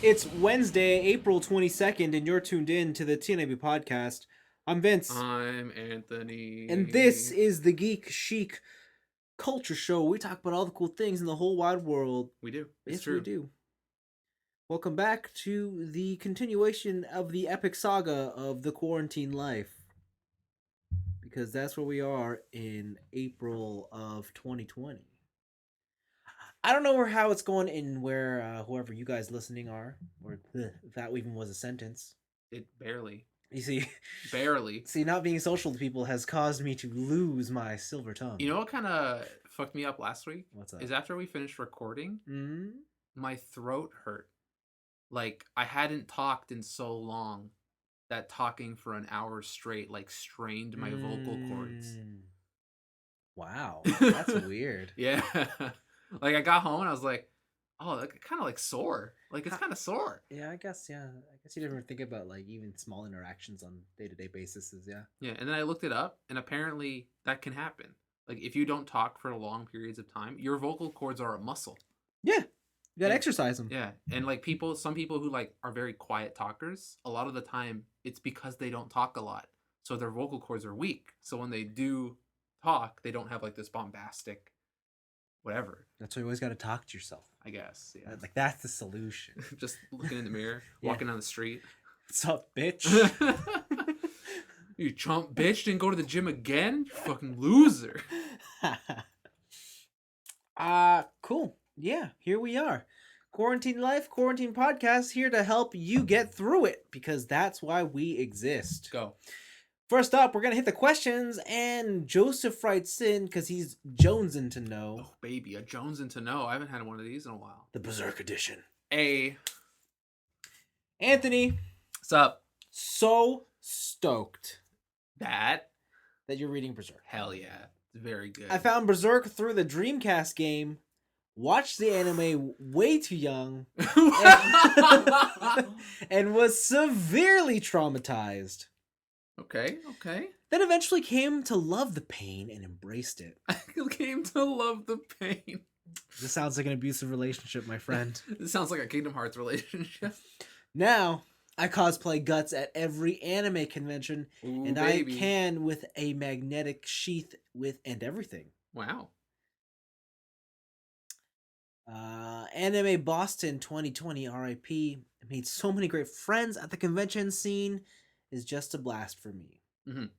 It's Wednesday, April 22nd, and you're tuned in to the TNIAB podcast. I'm Vince, I'm and this Anthony. is the Geek Chic Culture Show. We talk about all the cool things in the whole wide world. We do. It's Yes, we true. do. Welcome back to the continuation of the epic saga of the quarantine life. Because that's where we are in April of 2020. I don't know how it's going in where whoever you guys listening are, or if that even was a sentence. It barely. You see, Barely. not being social to people has caused me to lose my silver tongue. You know what kind of fucked me up last week? What's up? Is after we finished recording, Mm? my throat hurt. Like, I hadn't talked in so long that talking for an hour straight, like, strained my vocal cords. Wow, that's weird. Yeah. Like, I got home and I was like, oh, that kind of like sore. Like, it's kind of sore. Yeah, I guess you never think about like even small interactions on day-to-day basis. Yeah. Yeah, and then I looked it up, and apparently that can happen. Like, if you don't talk for long periods of time, your vocal cords are a muscle. Yeah, you gotta And- exercise them. Yeah, and like some people who like are very quiet talkers, a lot of the time it's because they don't talk a lot, so their vocal cords are weak. So when they do talk, they don't have like this bombastic, whatever. That's why you always gotta talk to yourself. I guess, yeah. Like that's the solution. Just looking in the mirror, Yeah. walking down the street. What's up, bitch? You chump bitch didn't go to the gym again? You fucking loser. Cool. Yeah, here we are. Quarantine life, quarantine podcast, here to help you get through it because that's why we exist. Go. First up, we're gonna hit the questions, and Joseph writes in because he's jonesing to know Oh baby, a Jonesin to know. I haven't had one of these in a while. the Berserk edition. Anthony, What's up? so stoked That? that you're reading Berserk. Hell yeah. It's very good. I found Berserk through the Dreamcast game, watched the anime way too young, and was severely traumatized. Okay. Then eventually came to love the pain and embraced it. I came to love the pain. This sounds like an abusive relationship, my friend. This sounds like a Kingdom Hearts relationship. Now, I cosplay Guts at every anime convention, Ooh, and baby. I can with a magnetic sheath and everything. Wow. Anime Boston 2020 RIP. Made so many great friends at the convention scene. Is just a blast for me. Mhm.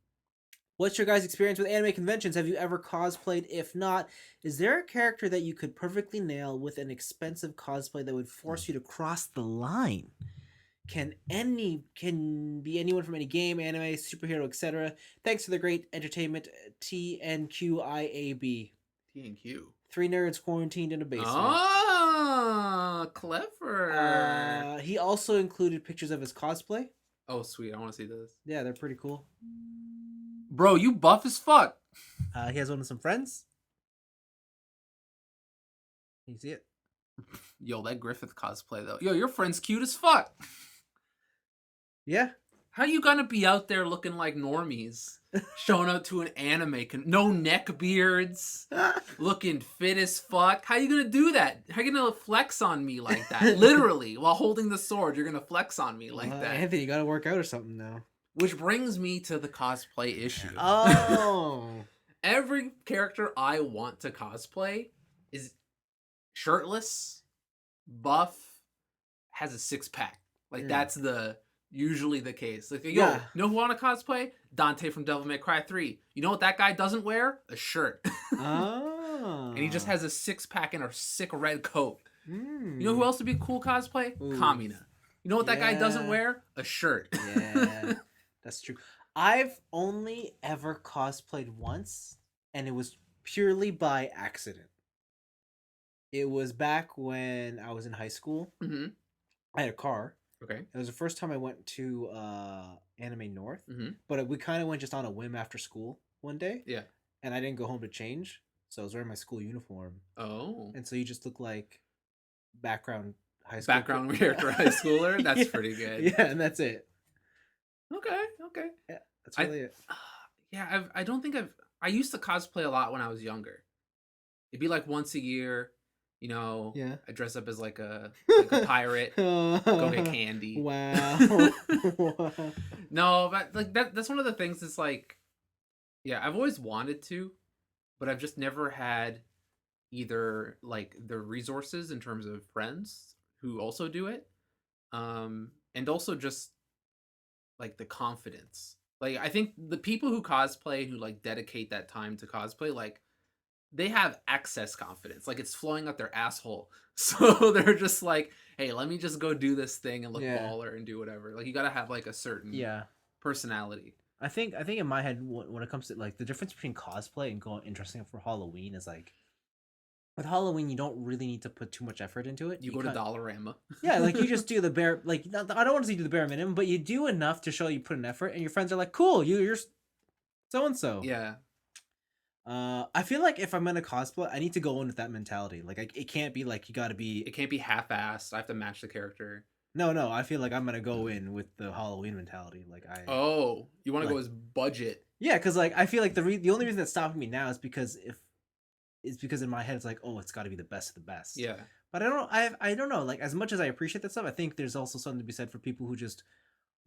What's your guys' experience with anime conventions? Have you ever cosplayed? If not, is there a character that you could perfectly nail with an expensive cosplay that would force you to cross the line? Can be anyone from any game, anime, superhero, etc. Thanks for the great entertainment, TNQIAB. T&Q. 3 nerds quarantined in a basement. Oh, clever. He also included pictures of his cosplay. Oh, sweet. I want to see this. Yeah, they're pretty cool. Bro, you buff as fuck. He has one with some friends. Can you see it? Yo, that Griffith cosplay, though. Yo, your friend's cute as fuck. Yeah. How you gonna be out there looking like normies? Showing up to an anime no neck beards, looking fit as fuck. How you gonna do that? How you gonna flex on me like that? Literally, while holding the sword, you're gonna flex on me like that. Anthony, you gotta work out or something now. Which brings me to the cosplay issue. Oh. Every character I want to cosplay is shirtless, buff, has a six-pack. Like, that's usually the case. Like, yo, Yeah. you know who I want to cosplay? Dante from Devil May Cry 3. You know what that guy doesn't wear? A shirt. Oh. And he just has a six-pack and a sick red coat. Mm. You know who else would be a cool cosplay? Ooh. Kamina. You know what that guy doesn't Yeah. wear? A shirt. Yeah, that's true. I've only ever cosplayed once, and it was purely by accident. It was back when I was in high school. Mm-hmm. I had a car. Okay. It was the first time I went to Anime North, Mm-hmm. but we kind of went just on a whim after school one day. Yeah. And I didn't go home to change, so I was wearing my school uniform. Oh. And so you just look like background high school. Background character high schooler? That's Yeah. pretty good. Yeah, and that's it. Okay. Yeah, that's really it. Yeah, I don't think I used to cosplay a lot when I was younger. It'd be like once a year. You know, Yeah. I dress up as like a pirate, go get candy. Wow. Wow. No, but like that's one of the things. It's like, yeah, I've always wanted to, but I've just never had either like the resources in terms of friends who also do it, and also just like the confidence. Like I think the people who cosplay, who like dedicate that time to cosplay, like they have excess confidence. Like it's flowing out their asshole. So they're just like, hey, let me just go do this thing and look Yeah. baller and do whatever. Like you gotta have like a certain Yeah. personality. I think in my head, when it comes to like the difference between cosplay and going dressing up for Halloween is like, with Halloween you don't really need to put too much effort into it. You go to Dollarama. Yeah, like you just do the bare, like I don't want to say do the bare minimum, but you do enough to show you put an effort, and your friends are like, "Cool, you're so and so." Yeah. I feel like if I'm gonna cosplay, I need to go in with that mentality. Like, it can't be like you got to be. It can't be half-assed. I have to match the character. No. I feel like I'm gonna go in with the Halloween mentality. Like Oh, you want to go like as budget? yeah, because like I feel like the only reason that's stopping me now is because if is because in my head it's like, oh, it's got to be the best of the best. Yeah. But I don't know. Like, as much as I appreciate that stuff, I think there's also something to be said for people who just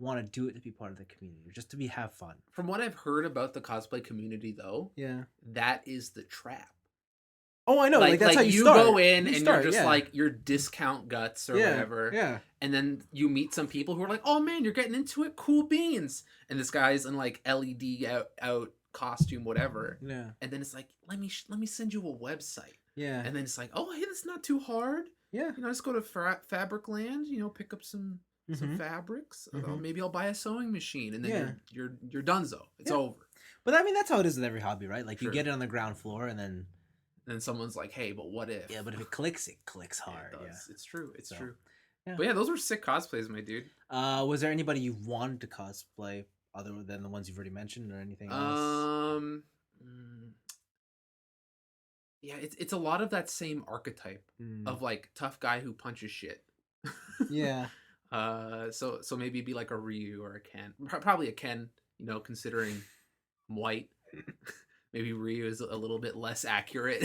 want to do it to be part of the community, or just to be have fun. From what I've heard about the cosplay community, though, Yeah. that is the trap. Oh, I know. Like that's how you start. go in You and start, you're just yeah. like your discount guts or Yeah, whatever. yeah. And then you meet some people who are like, "Oh man, you're getting into it, cool beans." And this guy's in like LED out costume, whatever. Yeah. And then it's like, let me send you a website. Yeah. And then it's like, oh hey, that's not too hard. Yeah. You know, just go to Fabric Land. You know, pick up some fabrics. Maybe I'll buy a sewing machine, and then you're donezo. It's over. But I mean, that's how it is with every hobby, right? Like, Sure. you get it on the ground floor, and then someone's like, hey, but what if? yeah, but if it clicks hard. It Yeah, does. It's true. It's true. Yeah. But yeah, those were sick cosplays, my dude. Was there anybody you wanted to cosplay other than the ones you've already mentioned, or anything else? Yeah, it's a lot of that same archetype of like tough guy who punches shit. Yeah. So maybe be like a Ryu or a Ken. Probably a Ken, you know, considering I'm white. Maybe Ryu is a little bit less accurate.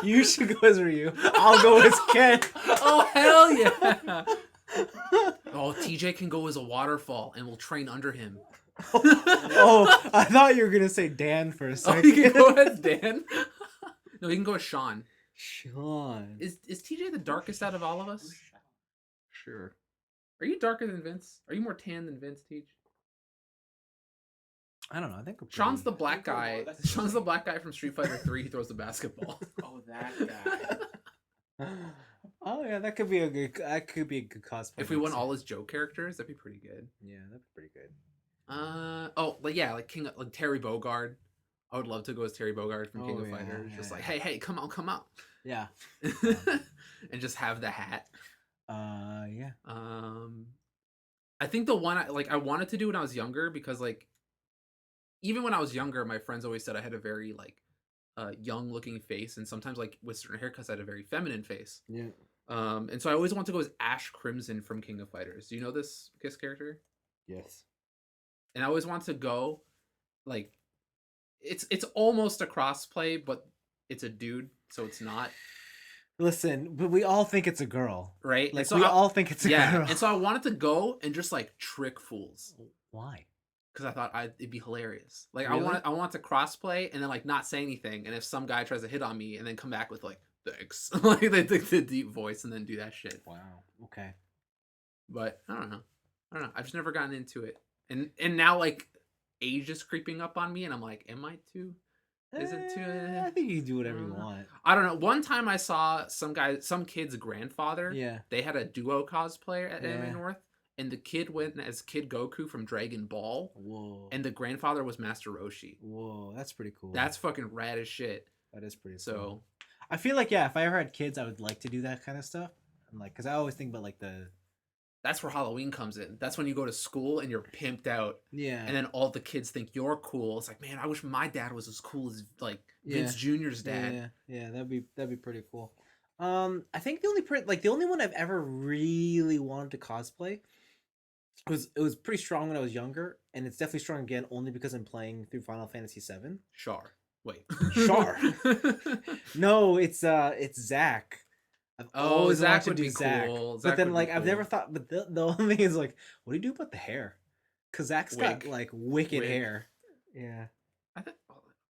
You should go as Ryu. I'll go as Ken. Oh hell yeah! Oh, TJ can go as a waterfall, and we'll train under him. Oh, I thought you were gonna say Dan for a second. Oh, he can go as Dan. No, he can go as Sean. Sean. Is TJ the darkest out of all of us? Sure. Are you darker than Vince? Are you more tan than Vince, Teach? I don't know. I think Sean's the black guy. Sean's the black guy from Street Fighter 3 who throws the basketball. Oh, that guy. Oh yeah, that could be a good cosplay. If we won all his Joe characters, that'd be pretty good. Yeah, that'd be pretty good. Like King, like Terry Bogard. I would love to go as Terry Bogard from King of Fighters. Just like, hey, come out. Yeah. And just have the hat. Yeah. I think the one I wanted to do when I was younger, because like even when I was younger, my friends always said I had a very like young looking face, and sometimes like with certain haircuts I had a very feminine face. Yeah. And so I always want to go as Ash Crimson from King of Fighters. Do you know this character? Yes. And I always want to go like it's almost a crossplay, but it's a dude, so it's not. Listen, but we all think it's a girl, right? Like, so we all think it's a girl. And so I wanted to go and just like trick fools. Why? Because I thought it'd be hilarious. Like Really? I want to crossplay and then like not say anything, and if some guy tries to hit on me and then come back with like thanks, like they take the deep voice and then do that shit. Wow. Okay. But I don't know. I've just never gotten into it, and now like age is creeping up on me, and I'm like, am I too? Is it too? I think you can do whatever you want. I don't know. One time I saw some kid's grandfather. Yeah. They had a duo cosplay at Yeah. Anime North, and the kid went as Kid Goku from Dragon Ball. Whoa. And the grandfather was Master Roshi. Whoa, that's pretty cool. That's fucking rad as shit. That is pretty cool. So I feel like, yeah, if I ever had kids, I would like to do that kind of stuff. I'm like, because I always think about like the. that's where Halloween comes in. That's when you go to school and you're pimped out. Yeah. And then all the kids think you're cool. It's like, man, I wish my dad was as cool as like Vince Jr.'s dad. Yeah, that'd be pretty cool. I think the only one I've ever really wanted to cosplay it was pretty strong when I was younger, and it's definitely strong again only because I'm playing through Final Fantasy VII. Sure. Wait. Char. No, it's Zach. I've Oh, always wanted Zach to would do be Zach, cool. but Zach then would like be I've never cool. thought. But the only thing is like, what do you do about the hair? Cause Zach's got Wig. like wicked Wig. hair. Yeah, I think.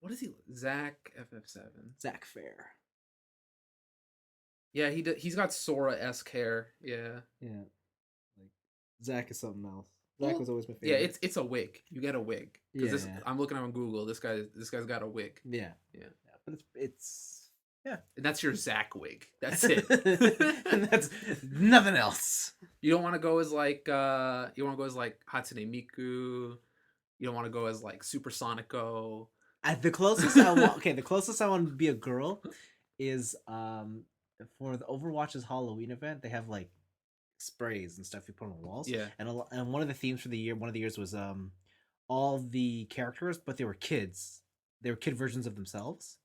What is he? Zach FF7. Zach Fair. Yeah, he's got Sora-esque hair. Yeah. Yeah, like Zach is something else. Zach Well, was always my yeah, favorite. it's a wig. You get a wig because this. Yeah. I'm looking on Google. This guy's got a wig. Yeah, Yeah. but it's yeah. And that's your Zach wig. That's it. And that's nothing else. You don't want to go as like you want to go as like Hatsune Miku. You don't want to go as like Supersonico. The closest I want. Okay, the closest I want to be a girl is for the Overwatch's Halloween event. They have like sprays and stuff you put on the walls. Yeah. And one of the themes for the year, one of the years was all the characters, but they were kids. They were kid versions of themselves.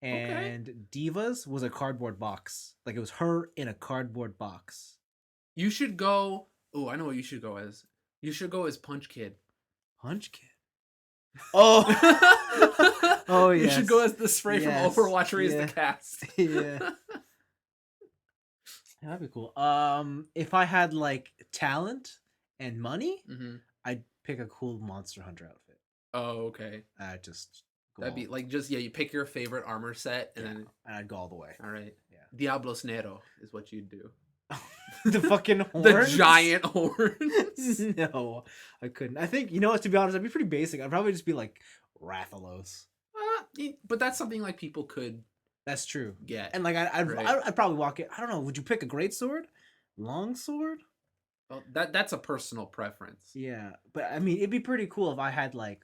And Divas was a cardboard box. Like it was her in a cardboard box. You should go. Oh, I know what you should go as. You should go as Punch Kid. Punch Kid. Oh. Oh You yes. should go as the spray Yes. from Overwatch Raise Yeah. the Cast. Yeah. That'd be cool. If I had like talent and money, hmm I'd pick a cool Monster Hunter outfit. Oh, okay. I'd just go That'd be like just you pick your favorite armor set and yeah, then and I'd go all the way. all right. Yeah. Diablos Nero is what you'd do. The fucking horns. The giant horns. No, I couldn't. I think you know what. To be honest, I'd be pretty basic. I'd probably just be like Rathalos. But that's something like people could That's true. get. And like Right. I'd probably walk it. I don't know. Would you pick a great sword, long sword? Well, that's a personal preference. Yeah, but I mean, it'd be pretty cool if I had like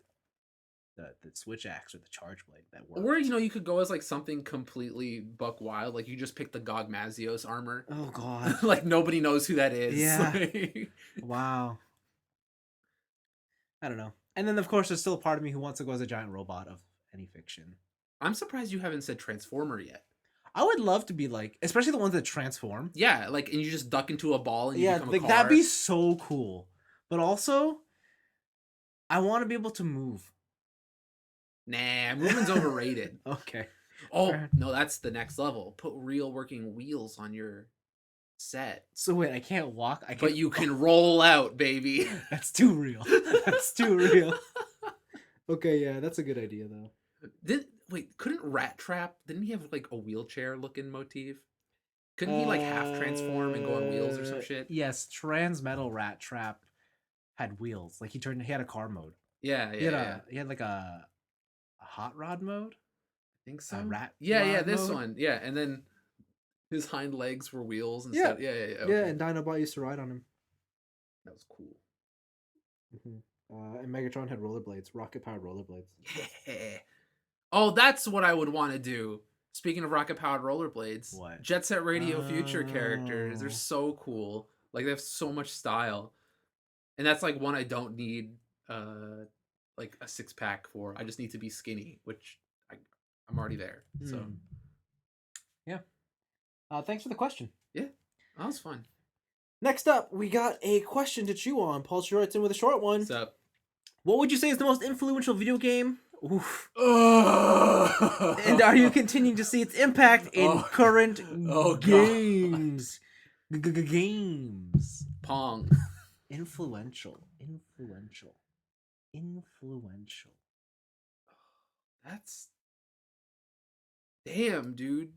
the switch axe or the charge blade that worked. Or you could go as like something completely buck wild, like you just pick the Gog Mazios armor. Oh god. Like nobody knows who that is. Yeah. Like- Wow. I don't know. And then of course there's still a part of me who wants to go as a giant robot of any fiction. I'm surprised you haven't said Transformer yet. I would love to be like, especially the ones that transform. Yeah, like and you just duck into a ball and you Yeah, become a like car. that'd be so cool. But also, I want to be able to move. Nah, movement's overrated. Okay. Oh Fair. no, that's the next level. Put real working wheels on your set. So wait, I can't walk. I can't. But you can roll out, baby. That's too real. That's too real. Okay, yeah, that's a good idea though. Couldn't Rat Trap, didn't he have like a wheelchair looking motif? Couldn't he like half transform and go on wheels or some shit? Yes, Transmetal Rat Trap had wheels. Like he had a car mode. Yeah, He had yeah. he had like a hot rod mode. I think so. rat Yeah, rod this mode? one. Yeah, and then his hind legs were wheels Yeah. instead. Yeah. Yeah, Okay. and Dinobot used to ride on him. That was cool. And Megatron had rollerblades, rocket powered rollerblades. Yeah. Oh, that's what I would want to do. Speaking of rocket powered rollerblades, What? Jet Set Radio Future characters. They're Oh. so cool. Like they have so much style. And that's like one I don't need like a 6-pack for. I just need to be skinny, which I'm already there. So Hmm. Yeah. Thanks for the question. that was fun. Next up, we got a question to chew on. Paul writes in with a short one. What's up? What would you say is the most influential video game? Oof. And are you continuing to see its impact in Oh. current Oh, God. games? Games. Pong. Influential. That's damn, dude.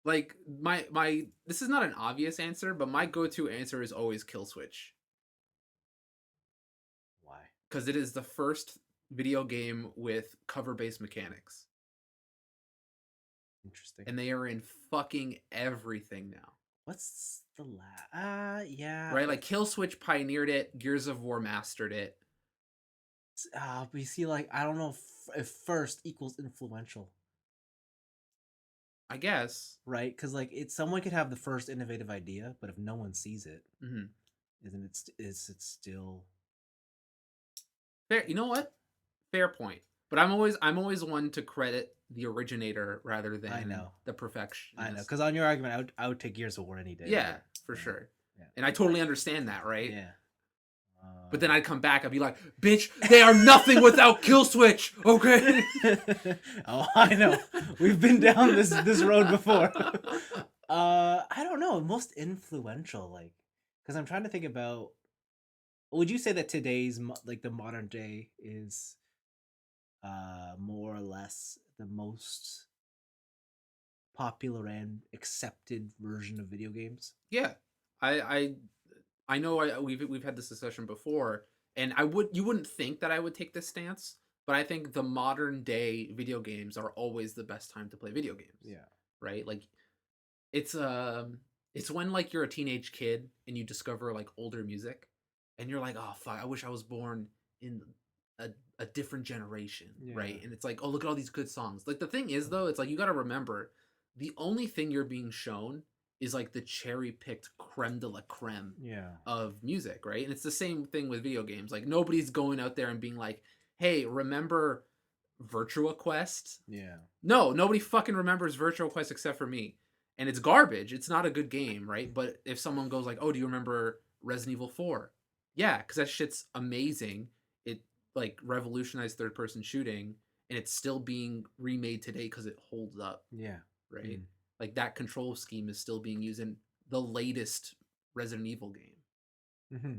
Like my this is not an obvious answer, but my go-to answer is always Kill Switch Why? because it is the first video game with cover-based mechanics, Interesting. and they are in fucking everything now. What's the yeah. Right? Like Kill Switch pioneered it, Gears of War mastered it. But you see, like, I don't know if first equals influential, I guess. right? Because like, someone could have the first innovative idea, but if no one sees it, Mhm. isn't it? Is it still? Fair. You know what? Fair point. But I'm always one to credit the originator rather than know. the perfection. I know, because on your argument, I would take Gears of War any day. Yeah, for Yeah. sure. Yeah. And I totally understand that, right? Yeah. But then I'd come back, I'd be like, bitch, they are nothing without Kill Switch, okay? Oh, I know. We've been down this road before. I don't know. Most influential, like, because I'm trying to think about. Would you say that today's like the modern day is more or less the most popular and accepted version of video games? Yeah. I know we've had this discussion before, and you wouldn't think that I would take this stance, but I think the modern day video games are always the best time to play video games. Yeah. Right? Like it's it's when like you're a teenage kid and you discover like older music and you're like, "Oh fuck, I wish I was born in a different generation." Right? Yeah. And it's like, "Oh, look at all these good songs." Like the thing is though, it's like you got to remember the only thing you're being shown is like the cherry picked creme de la creme Yeah. of music, right? And it's the same thing with video games. Like nobody's going out there and being like, "Hey, remember Virtua Quest?" Yeah. No, nobody fucking remembers Virtua Quest except for me. And it's garbage. It's not a good game, right? But if someone goes like, "Oh, do you remember Resident Evil 4?" Yeah, cuz that shit's amazing. It like revolutionized third person shooting and it's still being remade today cuz it holds up, Yeah. right? Like that control scheme is still being used in the latest Resident Evil game. Mm-hmm.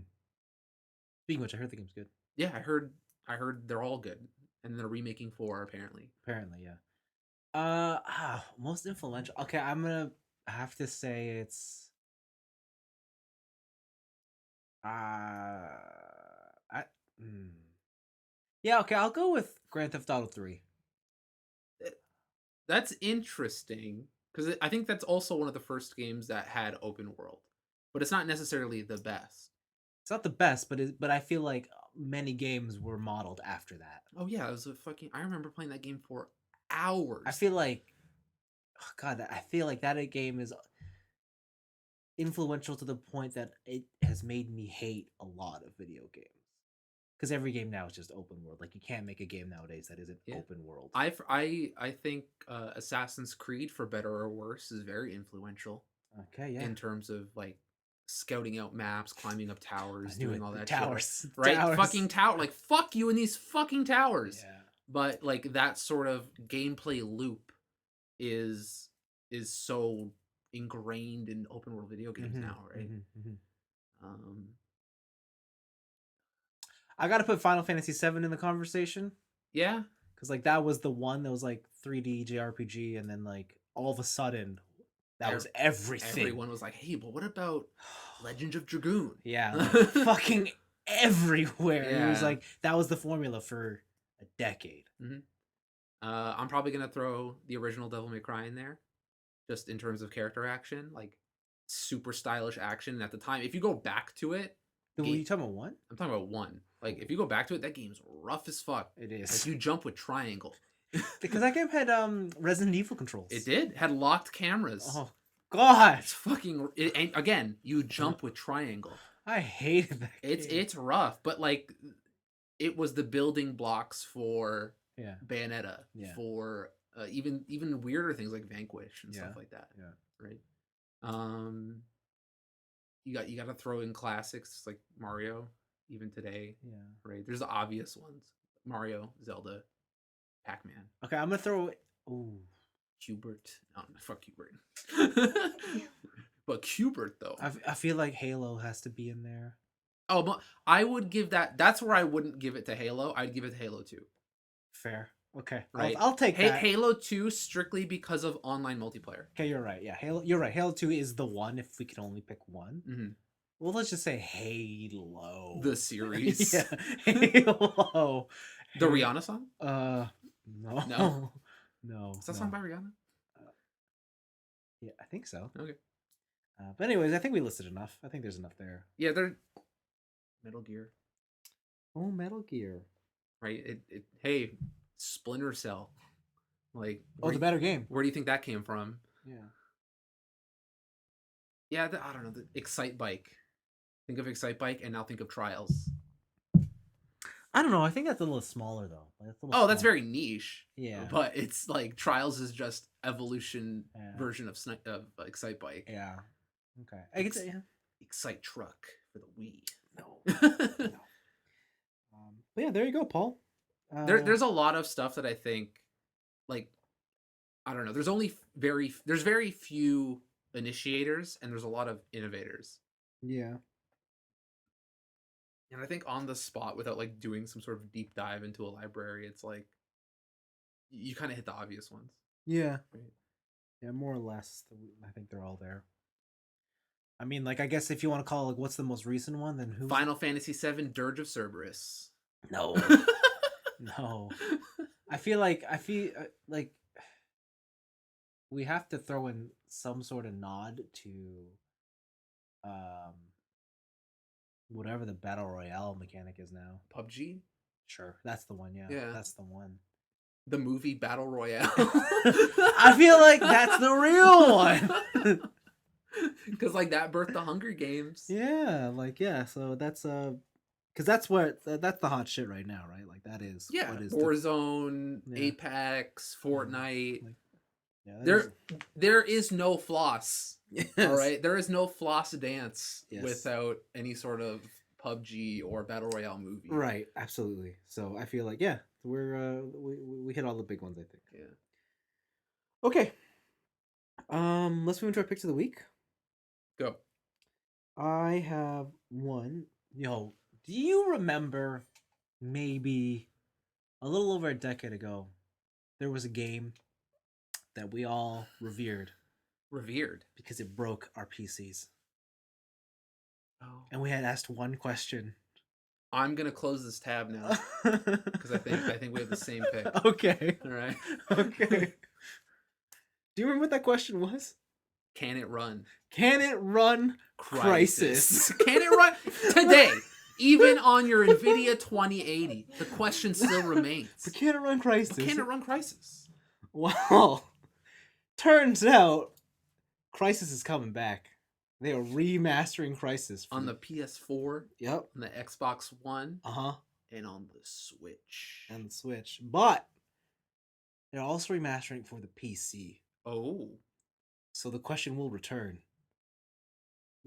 Speaking of which, I heard the game's good. Yeah, I heard they're all good and they're remaking 4 apparently. Apparently, yeah. Most influential. Okay, I'm gonna have to say it's I mm. Yeah, okay, I'll go with Grand Theft Auto 3. That's interesting because I think that's also one of the first games that had open world, but it's not necessarily the best. It's not the best, but I feel like many games were modeled after that. Oh yeah, it was a fucking. I remember playing that game for hours. I feel like, oh God, I feel like that game is influential to the point that it has made me hate a lot of video games. Because every game now is just open world. Like you can't make a game nowadays that isn't open world. I think Assassin's Creed, for better or worse, is very influential. Okay, yeah. In terms of like scouting out maps, climbing up towers, doing all that towers, shit, right? Towers. Fucking tower, like fuck you in these fucking towers. Yeah. But like that sort of gameplay loop is so ingrained in open world video games now, right? I gotta put Final Fantasy VII in the conversation. Yeah, because like that was the one that was like 3D JRPG, and then like all of a sudden, that was everything. Everyone was like, "Hey, but what about Legend of Dragoon?" Yeah, like, fucking everywhere. Yeah. It was like that was the formula for a decade. Mm-hmm. I'm probably gonna throw the original Devil May Cry in there, just in terms of character action, like super stylish action. And at the time, if you go back to it, Were you talking about one? I'm talking about 1. Like if you go back to it, that game's rough as fuck. It is. Like you jump with triangle. Because that game had Resident Evil controls. It did. It had locked cameras. Oh God! It's fucking. Again, you jump with triangle. I hated that. It's rough, but like, it was the building blocks for Bayonetta. Yeah. For even weirder things like Vanquish and stuff like that. Yeah. Right. You got to throw in classics like Mario, even today. Yeah. Right. There's the obvious ones: Mario, Zelda, Pac-Man. Okay, I'm gonna throw. Ooh. Hubert. Oh, fuck Hubert. But Hubert though. I feel like Halo has to be in there. Oh, but I would give that. That's where I wouldn't give it to Halo. I'd give it to Halo 2. Fair. Okay. Right. I'll take that. Halo 2 strictly because of online multiplayer. Okay, you're right. Yeah, Halo. You're right. Halo 2 is the one if we can only pick one. Mm-hmm. Well, let's just say Halo. The series. Yeah. Halo. The Rihanna song? No. No. No. Is that song by Rihanna? Yeah, I think so. Okay. But anyways, I think we listed enough. I think there's enough there. Yeah, they're Metal Gear. Oh, Metal Gear. Right. Hey, Splinter Cell. Like. The better game. Where do you think that came from? Yeah. Yeah, I don't know. The Excite Bike. Think of Excite Bike and now think of Trials. I don't know. I think that's a little smaller though. That's very niche. Yeah. But it's like Trials is just evolution version of Excite Bike. Yeah. Okay. I could say Excite Truck for the Wii. No. But yeah, there you go, Paul. There's a lot of stuff that I think, like, I don't know. There's very few initiators, and there's a lot of innovators. yeah. And I think on the spot, without like doing some sort of deep dive into a library, it's like you kind of hit the obvious ones. Yeah. Right? Yeah, more or less. I think they're all there. I mean, like, I guess if you want to call like what's the most recent one, then who? Final Fantasy VII: Dirge of Cerberus. No, no. I feel like we have to throw in some sort of nod to um whatever the battle royale mechanic is now. PUBG. Sure, that's the one. Yeah, Yeah. that's the one. The movie Battle Royale. I feel like that's the real one. Because like that birthed the Hunger Games. Yeah, like yeah. So that's because that's that's the hot shit right now, right? Like that is Yeah, what is Warzone, Yeah. Apex, Fortnite. Like, yeah, There is no floss. yes. All right, there is no floss dance Yes. without any sort of PUBG or Battle Royale movie. Right, absolutely. So I feel like yeah, we hit all the big ones, I think. Yeah. Okay. Let's move into our picks of the week. Go. I have one. Yo, do you remember maybe a little over a decade ago there was a game that we all revered Revered. because it broke our PCs. Oh. And we had asked one question. I'm gonna close this tab now because I think we have the same pick. Okay. All right. Okay. Do you remember what that question was? Can it run? Can it run Crisis? Can it run today? Even on your NVIDIA 2080, the question still remains. But can it run Crisis? But can it run Crisis? Well, turns out Crisis is coming back. They are remastering Crisis On the PS4, Yep. on the Xbox One, Uh-huh. and on the Switch. And the Switch. But they're also remastering for the PC. Oh. So the question will return.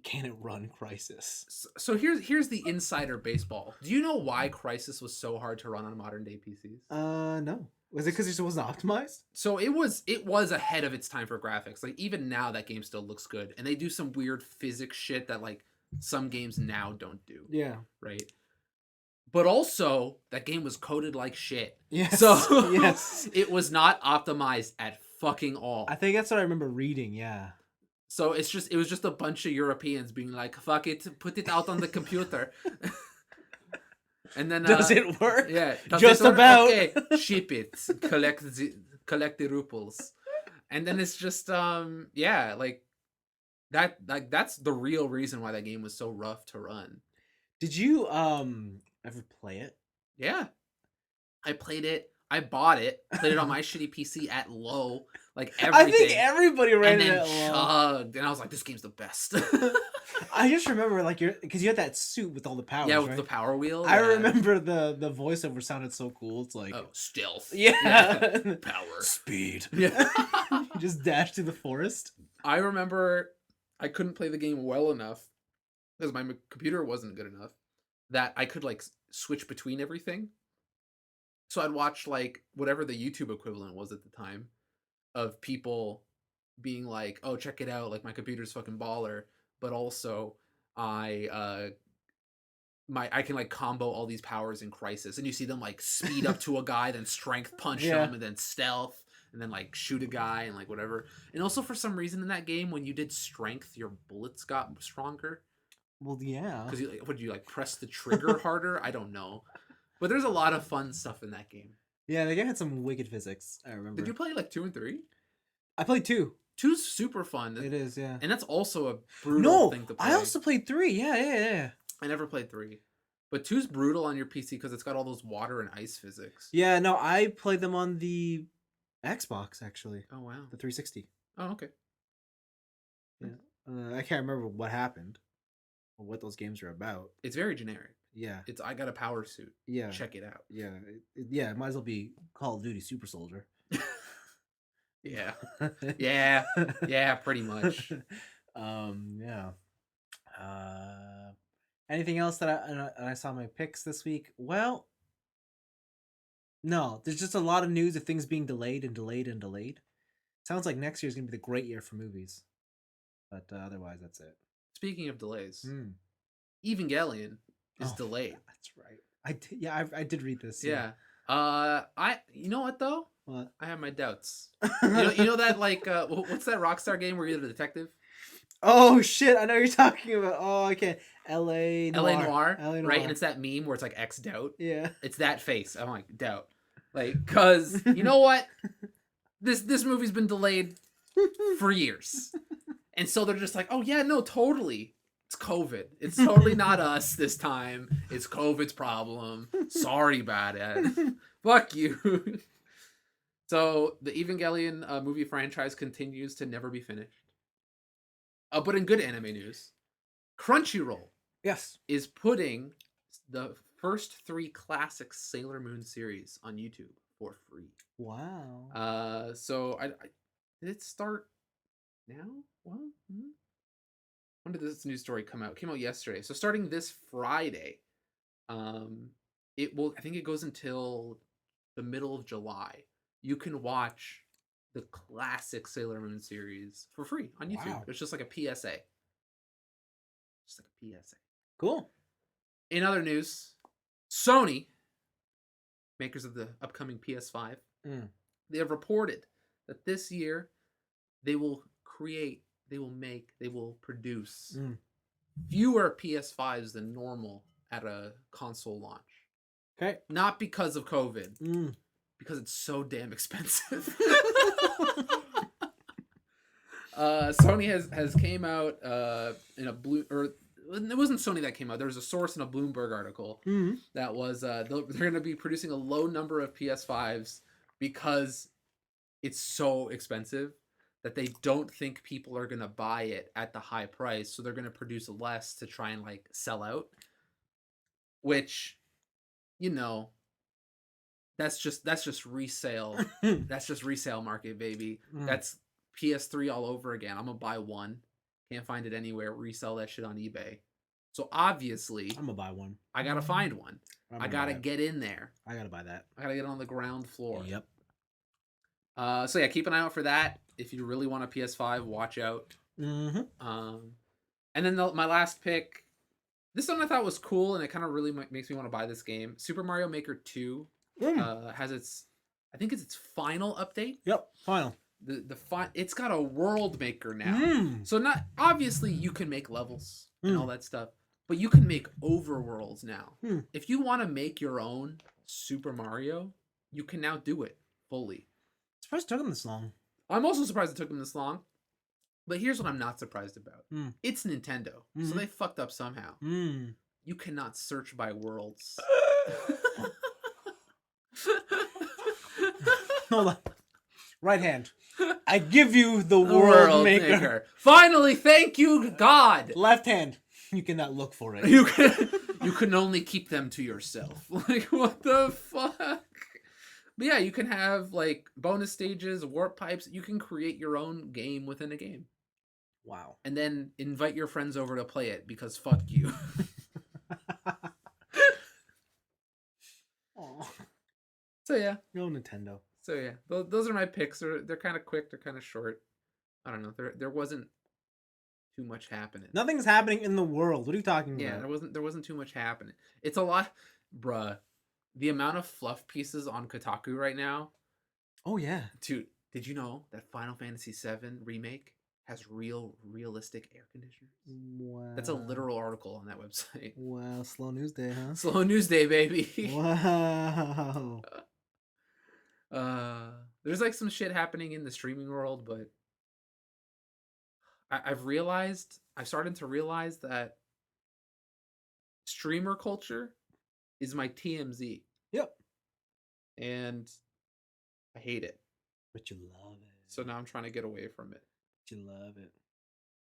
Can it run Crisis? So here's the insider baseball. Do you know why Crisis was so hard to run on modern day PCs? No. Was it because it wasn't optimized? So it was ahead of its time for graphics. Like even now that game still looks good. And they do some weird physics shit that like some games now don't do. Yeah. Right? But also that game was coded like shit. Yes. So yes. it was not optimized at fucking all. I think that's what I remember reading, yeah. So it was just a bunch of Europeans being like, fuck it, put it out on the computer. And then Does it work? Yeah, just about. Okay, ship it, collect the ruples, and then it's just yeah, like that's the real reason why that game was so rough to run. Did you ever play it? Yeah, I played it. I bought it, played it on my shitty PC at low, like everything. I think everybody ran and it then at low. chugged, and I was like, this game's the best. I just remember like because you had that suit with all the powers. Yeah, with right? the power wheel. I yeah. remember the voiceover sounded so cool. It's like stealth. yeah. Power. Speed. Yeah. You just dash through the forest. I remember I couldn't play the game well enough because my computer wasn't good enough that I could like switch between everything. So I'd watch like whatever the YouTube equivalent was at the time of people being like, "Oh, check it out! Like my computer's fucking baller," but also I can like combo all these powers in Crisis, and you see them like speed up to a guy, then strength punch him, and then stealth, and then like shoot a guy and like whatever. And also for some reason in that game, when you did strength, your bullets got stronger. Well, yeah. Because would you like press the trigger harder? I don't know. But there's a lot of fun stuff in that game. Yeah, the game had some wicked physics. I remember. Did you play like 2 and 3? I played 2. 2's super fun. It is, yeah. And that's also a brutal thing to play. I also played 3. Yeah. I never played 3. But 2's brutal on your PC because it's got all those water and ice physics. Yeah, no, I played them on the Xbox, actually. Oh, wow. The 360. Oh, okay. Yeah. I can't remember what happened or what those games are about. It's very generic. Yeah. It's I got a power suit. Yeah. Check it out. Yeah. Yeah, it might as well be Call of Duty Super Soldier. Yeah. Yeah, pretty much. Yeah. Anything else that I saw my picks this week? Well, No, there's just a lot of news of things being delayed and delayed and delayed. Sounds like next year's gonna be the great year for movies, but otherwise, that's it. Speaking of delays, Hmm. Evangelion is Oh, delayed. that's right. I did, yeah, I did read this. Yeah. You know what though? What? I have my doubts. You know that like what's that Rockstar game where you're the detective? Oh shit! I know what you're talking about. Oh, I can't. L.A. L.A. Noir. Noir, L.A. Noir. right? And it's that meme where it's like X doubt. Yeah. It's that face. I'm like doubt, like because you know what? This movie's been delayed for years, and so they're just like, oh yeah, no, totally. It's COVID. It's totally not us this time. It's COVID's problem. Sorry about it. Fuck you. So the Evangelion movie franchise continues to never be finished. But in good anime news, Crunchyroll Yes. is putting the first 3 classic Sailor Moon series on YouTube for free. Wow. So I did it start now? Well, when did this news story come out? It came out yesterday. So starting this Friday, it will. I think it goes until the middle of July. You can watch the classic Sailor Moon series for free on YouTube. Wow. It's just like a PSA. Just like a PSA. Cool. In other news, Sony, makers of the upcoming PS5, they have reported that this year they will create, they will make, they will produce fewer PS5s than normal at a console launch. Okay. Not because of COVID, because it's so damn expensive. Sony has came out in a blue, or it wasn't Sony that came out. There was a source in a Bloomberg article that was they're going to be producing a low number of PS5s because it's so expensive that they don't think people are going to buy it at the high price, so they're going to produce less to try and like sell out. Which, you know, that's just resale. That's just resale market, baby. That's PS3 all over again. I'm gonna buy one. Can't find it anywhere. Resell that shit on eBay. So obviously, I'm gonna buy one. I gotta find one. I gotta get in there. I gotta buy that. I gotta get on the ground floor. Yep. So yeah, keep an eye out for that. If you really want a PS5, watch out. Mm-hmm. And then my last pick. This one I thought was cool, and it kind of really makes me want to buy this game. Super Mario Maker 2 has its, I think it's its final update. Yep, final. It's got a world maker now. So not obviously you can make levels and all that stuff, but you can make overworlds now. If you want to make your own Super Mario, you can now do it fully. Surprised it took them this long. I'm also surprised it took them this long. But here's what I'm not surprised about. It's Nintendo, so they fucked up somehow. You cannot search by worlds. Hold on. Right hand. I give you the world maker. Finally, thank you, God. Left hand. You cannot look for it. You can only keep them to yourself. Like, what the fuck? But yeah, you can have like bonus stages, warp pipes. You can create your own game within a game. Wow. And then invite your friends over to play it because fuck you. So yeah. No Nintendo. So yeah, those are my picks. They're kind of quick. They're kind of short. I don't know. There wasn't too much happening. Nothing's happening in the world. What are you talking about? Yeah, there wasn't too much happening. It's a lot, bruh. The amount of fluff pieces on Kotaku right now. Oh yeah. Dude, did you know that Final Fantasy VII Remake has realistic air conditioners? Wow. That's a literal article on that website. Wow, slow news day, huh? Slow news day, baby. Wow. There's like some shit happening in the streaming world, but I've started to realize that streamer culture is my TMZ. Yep. And I hate it. But you love it. So now I'm trying to get away from it. But you love it.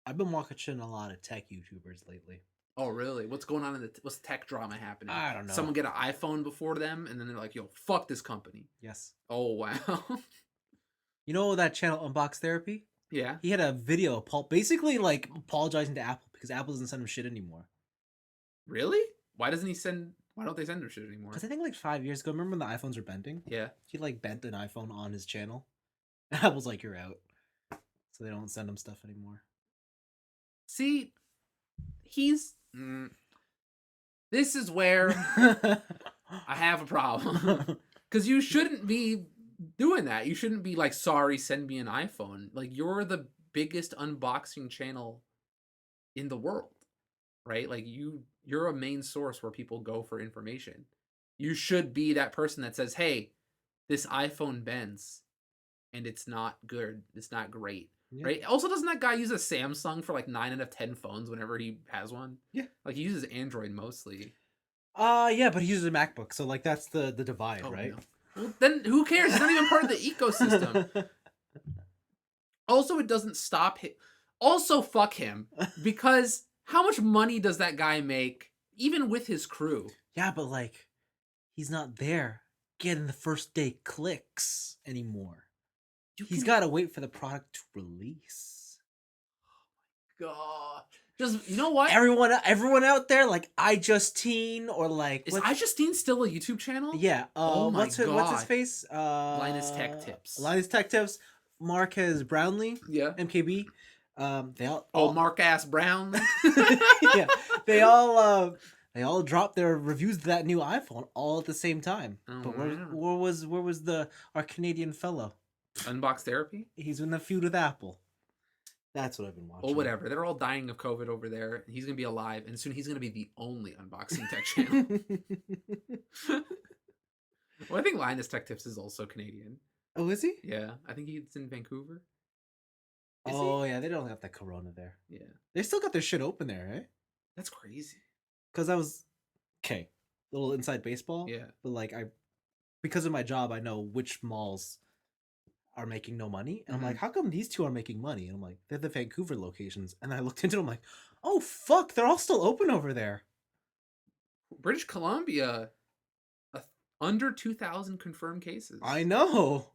I've been watching a lot of tech YouTubers lately. Oh, really? What's going on what's tech drama happening? I don't know. Someone get an iPhone before them, and then they're like, yo, fuck this company. Yes. Oh, wow. You know that channel Unbox Therapy? Yeah. He had a video basically like apologizing to Apple because Apple doesn't send him shit anymore. Really? Why doesn't he send Why don't they send him shit anymore? Because I think like 5 years ago, remember when the iPhones were bending? Yeah. He like bent an iPhone on his channel. And I was like, you're out. So they don't send him stuff anymore. See, he's. This is where I have a problem. Because you shouldn't be doing that. You shouldn't be like, sorry, send me an iPhone. Like, you're the biggest unboxing channel in the world, right? Like, you're a main source where people go for information. You should be that person that says, hey, this iPhone bends and it's not good. It's not great. Yeah. Right? Also, doesn't that guy use a Samsung for like 9 out of 10 phones whenever he has one? Yeah. Like, he uses Android mostly. Yeah, but he uses a MacBook, so like that's the divide, Oh, right? no. Well, then who cares? He's not even part of the ecosystem. Also, it doesn't stop him. Also, fuck him. Because how much money does that guy make, even with his crew? Yeah, but like, he's not there getting the first day clicks anymore. He's got to wait for the product to release. God. Just, you know what? Everyone out there, like iJustine or like Is iJustine still a YouTube channel? Yeah. Oh my what's his God. face? Linus Tech Tips. Linus Tech Tips. Marquez Brownlee. Yeah. MKB. They all Mark Ass Brown. yeah. They all dropped their reviews of that new iPhone all at the same time. Oh, but wow. where was our Canadian fellow? Unbox Therapy? He's in the feud with Apple. That's what I've been watching. Or whatever. They're all dying of COVID over there. He's going to be alive. And soon he's going to be the only unboxing tech channel. Well, I think Linus Tech Tips is also Canadian. Oh, is he? Yeah. I think he's in Vancouver. Yeah. They don't have that corona there. Yeah. They still got their shit open there, right? That's crazy. Because I was... Okay. Little inside baseball. Yeah. But like, because of my job, I know which malls are making no money. And I'm like, how come these two are making money? And I'm like, they're the Vancouver locations. And I looked into it, I'm like, oh, fuck, they're all still open over there. British Columbia, under 2,000 confirmed cases. I know.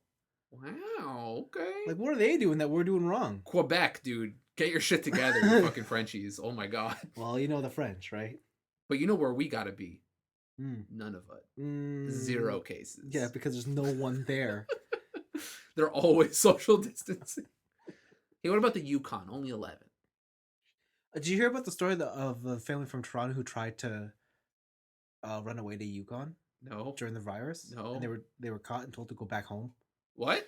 Wow, okay. Like, what are they doing that we're doing wrong? Quebec, dude. Get your shit together, you fucking Frenchies. Oh my God. Well, you know the French, right? But you know where we gotta be? None of it. 0 cases. Yeah, because there's no one there. They're always social distancing. Hey, what about the Yukon? Only 11. Did you hear about the story of a family from Toronto who tried to run away to Yukon? No. During the virus? No. And they were caught and told to go back home. What?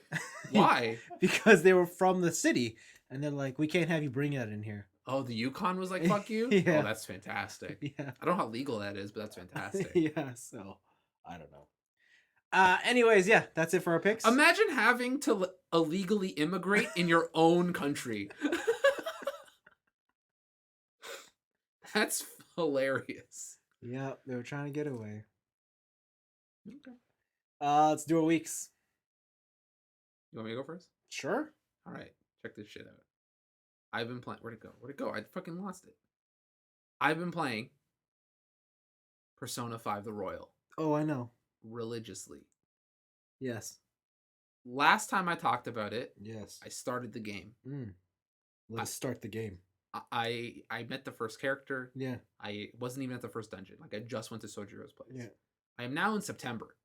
Why? Because they were from the city, and they're like, we can't have you bring that in here. Oh, the Yukon was like, fuck you? Yeah. Oh, that's fantastic. Yeah. I don't know how legal that is, but that's fantastic. Yeah, so I don't know. Anyways, yeah, that's it for our picks. Imagine having to illegally immigrate in your own country. That's hilarious. Yeah, they were trying to get away. Okay. Let's do our weeks. You want me to go first? Sure. All right. Check this shit out. I've been playing. Where'd it go? Where'd it go? I fucking lost it. I've been playing Persona 5 The Royal Oh, I know. religiously. Yes. Last time I talked about it, Yes. I started the game. Let's start the game. I met the first character. Yeah. I wasn't even at the first dungeon. Like, I just went to Sojiro's place. Yeah. I am now in September.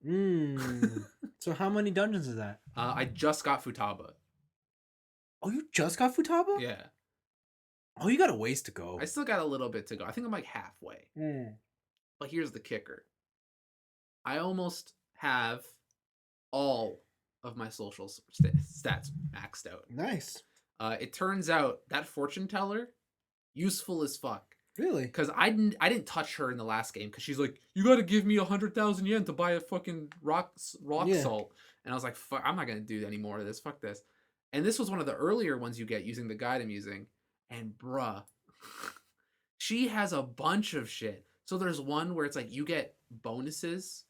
So how many dungeons is that? I just got Futaba. Oh, you just got Futaba? Yeah. Oh, you got a ways to go. I still got a little bit to go. I think I'm like halfway. But here's the kicker. I almost have all of my social stats maxed out. Nice. It turns out that fortune teller, useful as fuck. Really? Because I didn't touch her in the last game because she's like, you got to give me 100,000 yen to buy a fucking rock salt, and I was like, fuck, I'm not gonna do any more of this. Fuck this. And this was one of the earlier ones you get using the guide I'm using, and bruh, she has a bunch of shit. So there's one where it's like you get bonuses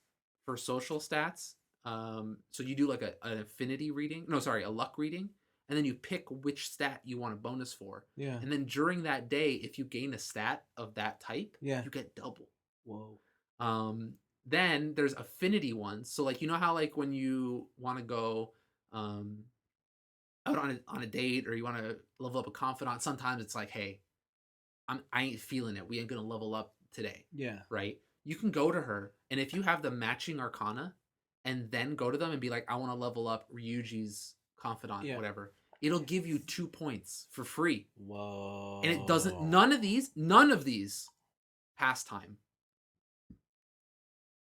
for social stats. So you do like an affinity reading. No, sorry, a luck reading. And then you pick which stat you want a bonus for. Yeah. And then during that day, if you gain a stat of that type, you get double. Whoa. Then there's affinity ones. So like, you know how like when you want to go out on a date, or you want to level up a confidant, sometimes it's like, hey, I ain't feeling it. We ain't gonna level up today. Yeah. Right? you can go to her, and if you have the matching arcana, and then go to them and be like, I want to level up Ryuji's confidant, Yeah. whatever, it'll give you 2 points for free. Whoa. And it doesn't, none of these pass time.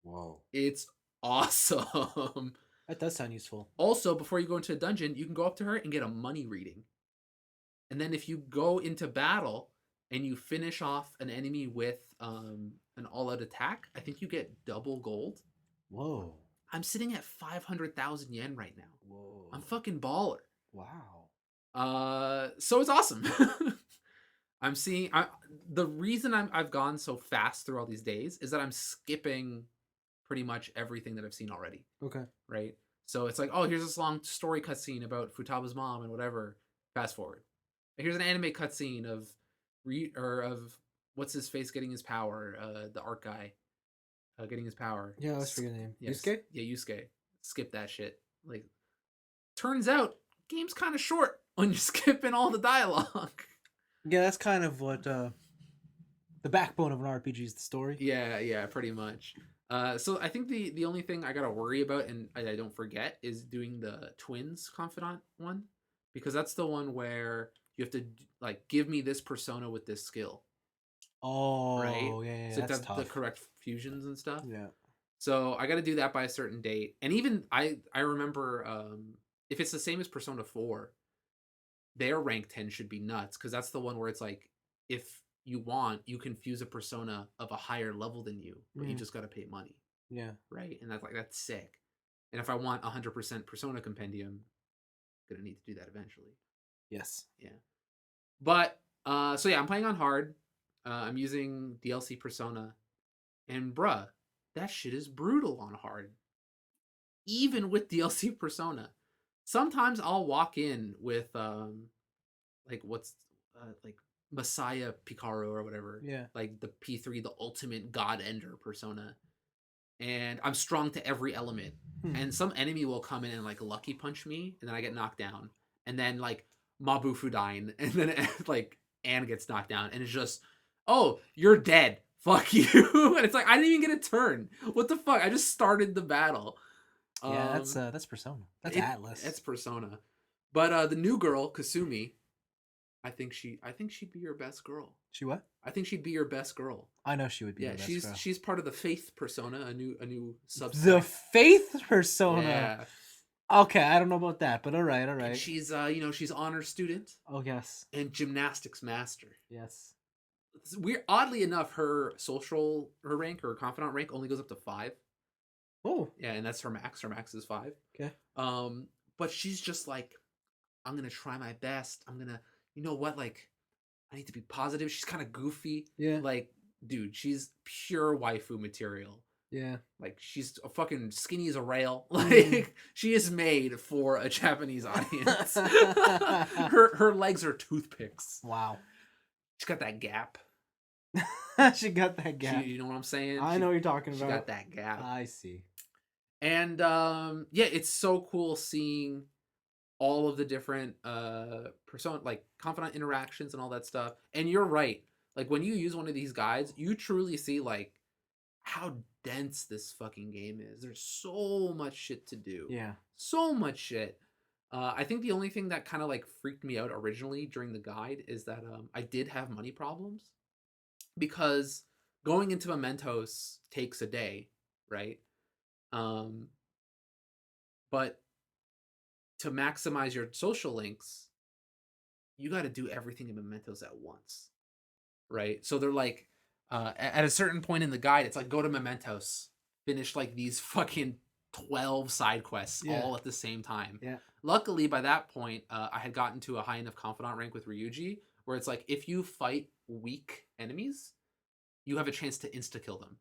Whoa. It's awesome. That does sound useful. Also, before you go into a dungeon, you can go up to her and get a money reading. And then if you go into battle and you finish off an enemy with an all-out attack, I think you get double gold. Whoa. I'm sitting at 500,000 yen right now. Whoa. I'm fucking baller. Wow. So it's awesome. I'm seeing the reason I've gone so fast through all these days is that I'm skipping pretty much everything that I've seen already. Okay. Right? So it's like, oh, here's this long story cutscene about Futaba's mom and whatever. Fast forward. Here's an anime cutscene of what's his face getting his power, the art guy getting his power. Yeah, let's forget the name. Yes. Yusuke? Yeah, Yusuke. Skip that shit. Like, turns out game's kind of short when you're skipping all the dialogue. Yeah, that's kind of what the backbone of an RPG is the story. Yeah, pretty much. So I think the only thing I gotta worry about and I don't forget is doing the twins confidant one, because that's the one where you have to like give me this persona with this skill. Oh, right? yeah, So that's to tough. the correct fusions and stuff. Yeah. So I got to do that by a certain date, and even I remember if it's the same as Persona 4, their rank 10 should be nuts, because that's the one where it's like if you want, you can fuse a persona of a higher level than you, but you just got to pay money. Yeah. Right? And that's sick. And if I want 100% Persona compendium, I'm gonna need to do that eventually. Yes. Yeah. But so yeah, I'm playing on hard. I'm using DLC Persona, and bruh, that shit is brutal on hard. Even with DLC Persona, sometimes I'll walk in with like what's like Messiah Picaro or whatever. Yeah. Like the P3, the ultimate God Ender persona, and I'm strong to every element. And some enemy will come in and like lucky punch me, and then I get knocked down, and then like Mabu Fudain, and then like Anne gets knocked down, and it's just, oh, you're dead. Fuck you. And it's like I didn't even get a turn. What the fuck? I just started the battle. Yeah, that's Persona. That's Atlas. That's Persona. But the new girl, Kasumi, I think she'd be your best girl. She what? I think she'd be your best girl. I know she would be. Yeah, your best girl. she's part of the Faith Persona, a new subset. The Faith Persona. Yeah. Okay, I don't know about that, but all right. And she's she's honor student. Oh yes. And gymnastics master. Yes. It's weird. Oddly enough, her rank, her confidant rank, only goes up to 5. Oh. Yeah, and that's her max. Her max is 5. Okay. But she's just like, I'm gonna try my best. I'm gonna, you know what, like, I need to be positive. She's kind of goofy. Yeah. Like, dude, she's pure waifu material. Yeah. Like, she's a fucking skinny as a rail. Like, she is made for a Japanese audience. her legs are toothpicks. Wow. She's got that gap. She got that gap. You know what I'm saying? I know what you're talking She about. got that gap. I see. And yeah, it's so cool seeing all of the different persona, like confidant interactions and all that stuff. And you're right. Like when you use one of these guides, you truly see like how dense this fucking game is. There's so much shit to do. Yeah. So much shit. I think the only thing that kind of like freaked me out originally during the guide is that I did have money problems, because going into Mementos takes a day, right? But to maximize your social links, you got to do everything in Mementos at once, right? So they're like, at a certain point in the guide, it's like, go to Mementos, finish like these fucking 12 side quests all at the same time. Yeah. Luckily, by that point, I had gotten to a high enough confidant rank with Ryuji where it's like, if you fight weak enemies, you have a chance to insta-kill them.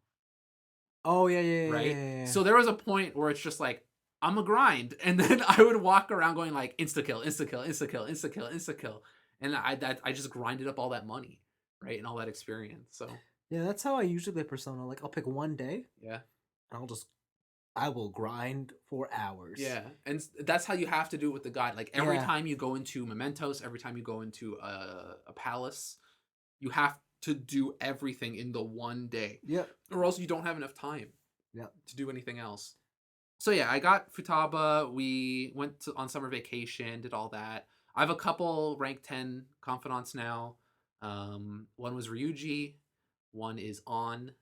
Oh, yeah. Right? Yeah. So there was a point where it's just like, I'm a grind. And then I would walk around going like, insta-kill, insta-kill, insta-kill, insta-kill, insta-kill. And I just grinded up all that money, right? And all that experience. So yeah, that's how I usually play Persona. Like, I'll pick one day. Yeah. And I will grind for hours. Yeah. And that's how you have to do it with the guide. Like, every time you go into Mementos, every time you go into a palace, you have to do everything in the one day. Yep. Or else you don't have enough time Yep. to do anything else. So yeah, I got Futaba. We went on summer vacation, did all that. I have a couple rank 10 confidants now. One was Ryuji, one is On,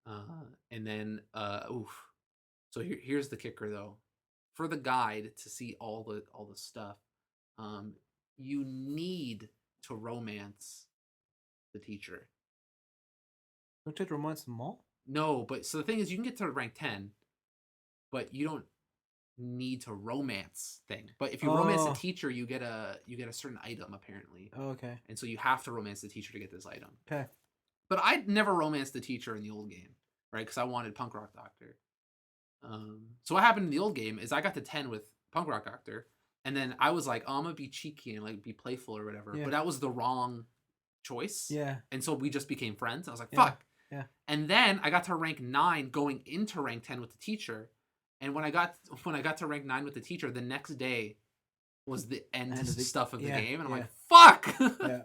and then oof. So here's the kicker though. For the guide to see all the stuff, you need to romance the teacher. Don't you have to romance them all? No, but so the thing is, you can get to rank 10, but you don't need to romance thing. But if you romance the Oh. teacher, you get a certain item apparently, Oh, okay. and so you have to romance the teacher to get this item. Okay. But I'd never romanced the teacher in the old game, right? Because I wanted Punk Rock Doctor. So what happened in the old game is I got to 10 with Punk Rock Doctor, and then I was like, oh, I'm gonna be cheeky and like be playful or whatever. Yeah. But that was the wrong choice. Yeah. And so we just became friends. I was like, Yeah. fuck. Yeah. And then I got to rank 9 going into rank 10 with the teacher. And when I got to rank 9 with the teacher, the next day was the end End of the- stuff of the yeah, game. And I'm yeah. like, fuck. Yeah.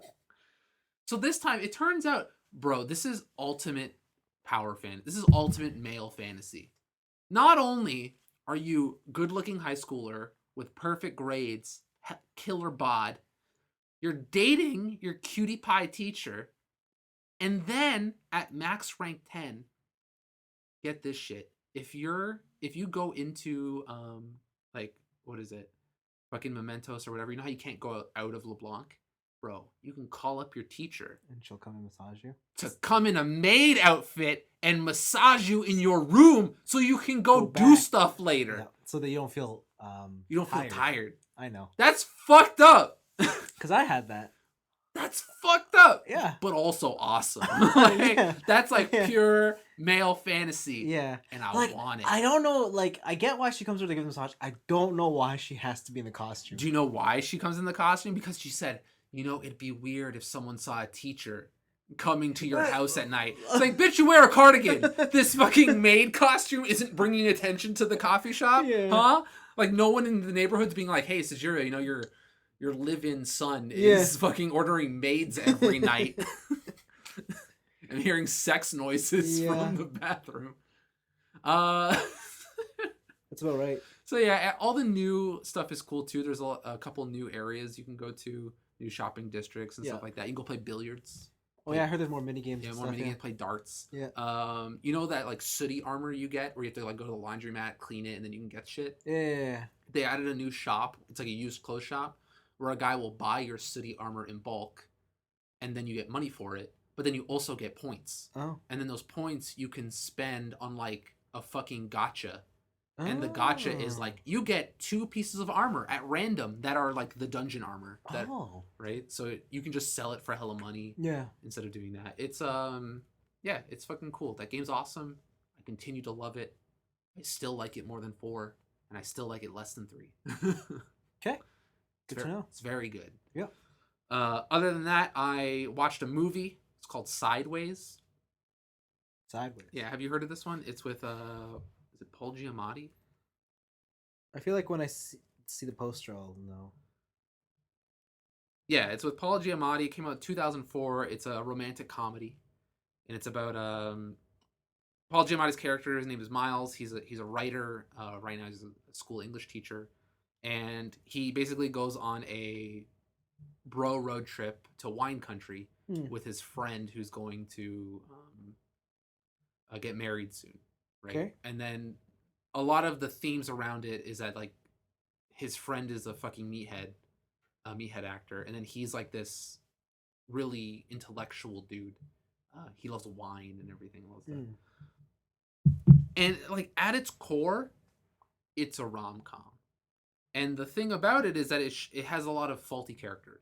So this time it turns out, bro, this is ultimate power fan. This is ultimate male fantasy. Not only are you good-looking high schooler with perfect grades, killer bod, you're dating your cutie pie teacher, and then at max rank 10, get this shit. If you go into like, what is it? Fucking Mementos or whatever, you know how you can't go out of LeBlanc? Bro, you can call up your teacher And she'll come and massage you. to come in a maid outfit and massage you in your room so you can go Go do back. stuff later. Yeah. So that you don't feel You don't feel tired. I know. That's fucked up. Because I had that. That's fucked up. Yeah. But also awesome. Like, Yeah. That's like Yeah. pure male fantasy. Yeah. And I Like, want it. I don't know. Like, I get why she comes over to give a massage. I don't know why she has to be in the costume. Do you know why she comes in the costume? Because she said, you know, it'd be weird if someone saw a teacher coming to your What? house at night. It's like, bitch, you wear a cardigan. This fucking maid costume isn't bringing attention to the coffee shop, Yeah. huh? Like, no one in the neighborhood's being like, hey, Sajira, you know, your live-in son is Yeah. fucking ordering maids every night and hearing sex noises Yeah. from the bathroom. That's about right. So yeah, all the new stuff is cool too. There's a couple new areas you can go to, new shopping districts and Yeah. stuff like that. You can go play billiards. Oh yeah, I heard there's more mini games. Yeah, and more stuff, mini yeah. games, play darts. Yeah. You know that like sooty armor you get where you have to like go to the laundromat, clean it, and then you can get shit. Yeah. They added a new shop. It's like a used clothes shop where a guy will buy your sooty armor in bulk, and then you get money for it. But then you also get points, Oh. and then those points you can spend on like a fucking gacha. And the gacha is Oh. like you get 2 pieces of armor at random that are like the dungeon armor. That, Oh. right? So you can just sell it for hella money Yeah. instead of doing that. It's yeah, it's fucking cool. That game's awesome. I continue to love it. I still like it more than 4, and I still like it less than 3. Okay. Good to know. It's very good. Yeah. Other than that, I watched a movie. It's called Sideways. Sideways. Yeah, have you heard of this one? It's with is it Paul Giamatti? I feel like when I see the poster, I'll know. Yeah, it's with Paul Giamatti. It came out in 2004. It's a romantic comedy, and it's about Paul Giamatti's character. His name is Miles. He's a writer. Right now, he's a school English teacher, and he basically goes on a bro road trip to wine country with his friend who's going to get married soon, right? Okay. And then a lot of the themes around it is that like his friend is a fucking meathead actor, and then he's like this really intellectual dude. He loves wine and everything. Loves that. And like at its core, it's a rom-com. And the thing about it is that it has a lot of faulty characters.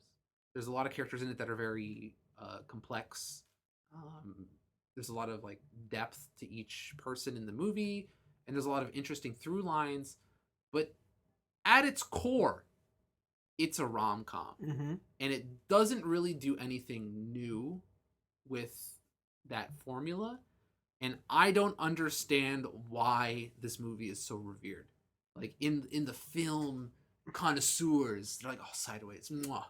There's a lot of characters in it that are very complex. There's a lot of like depth to each person in the movie, and there's a lot of interesting through lines. But at its core, it's a rom-com. Mm-hmm. And it doesn't really do anything new with that formula. And I don't understand why this movie is so revered. Like in the film connoisseurs, they're like, oh, Sideways, mwah,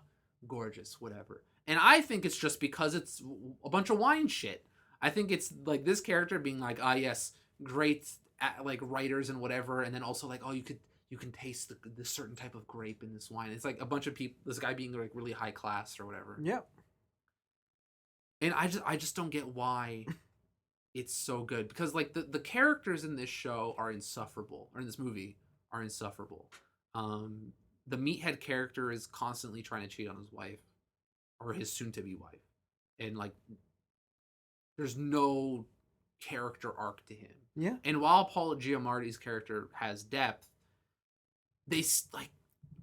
gorgeous, whatever. And I think it's just because it's a bunch of wine shit. I think it's like this character being like, ah, yes, great, like writers and whatever, and then also like, oh, you can taste this certain type of grape in this wine. It's like a bunch of people. This guy being like really high class or whatever. Yep. And I just don't get why it's so good, because like the characters in this show are insufferable, or in this movie are insufferable. Um, the meathead character is constantly trying to cheat on his wife, or his soon-to-be wife, and like there's no character arc to him. Yeah. And while Paul Giamatti's character has depth, they like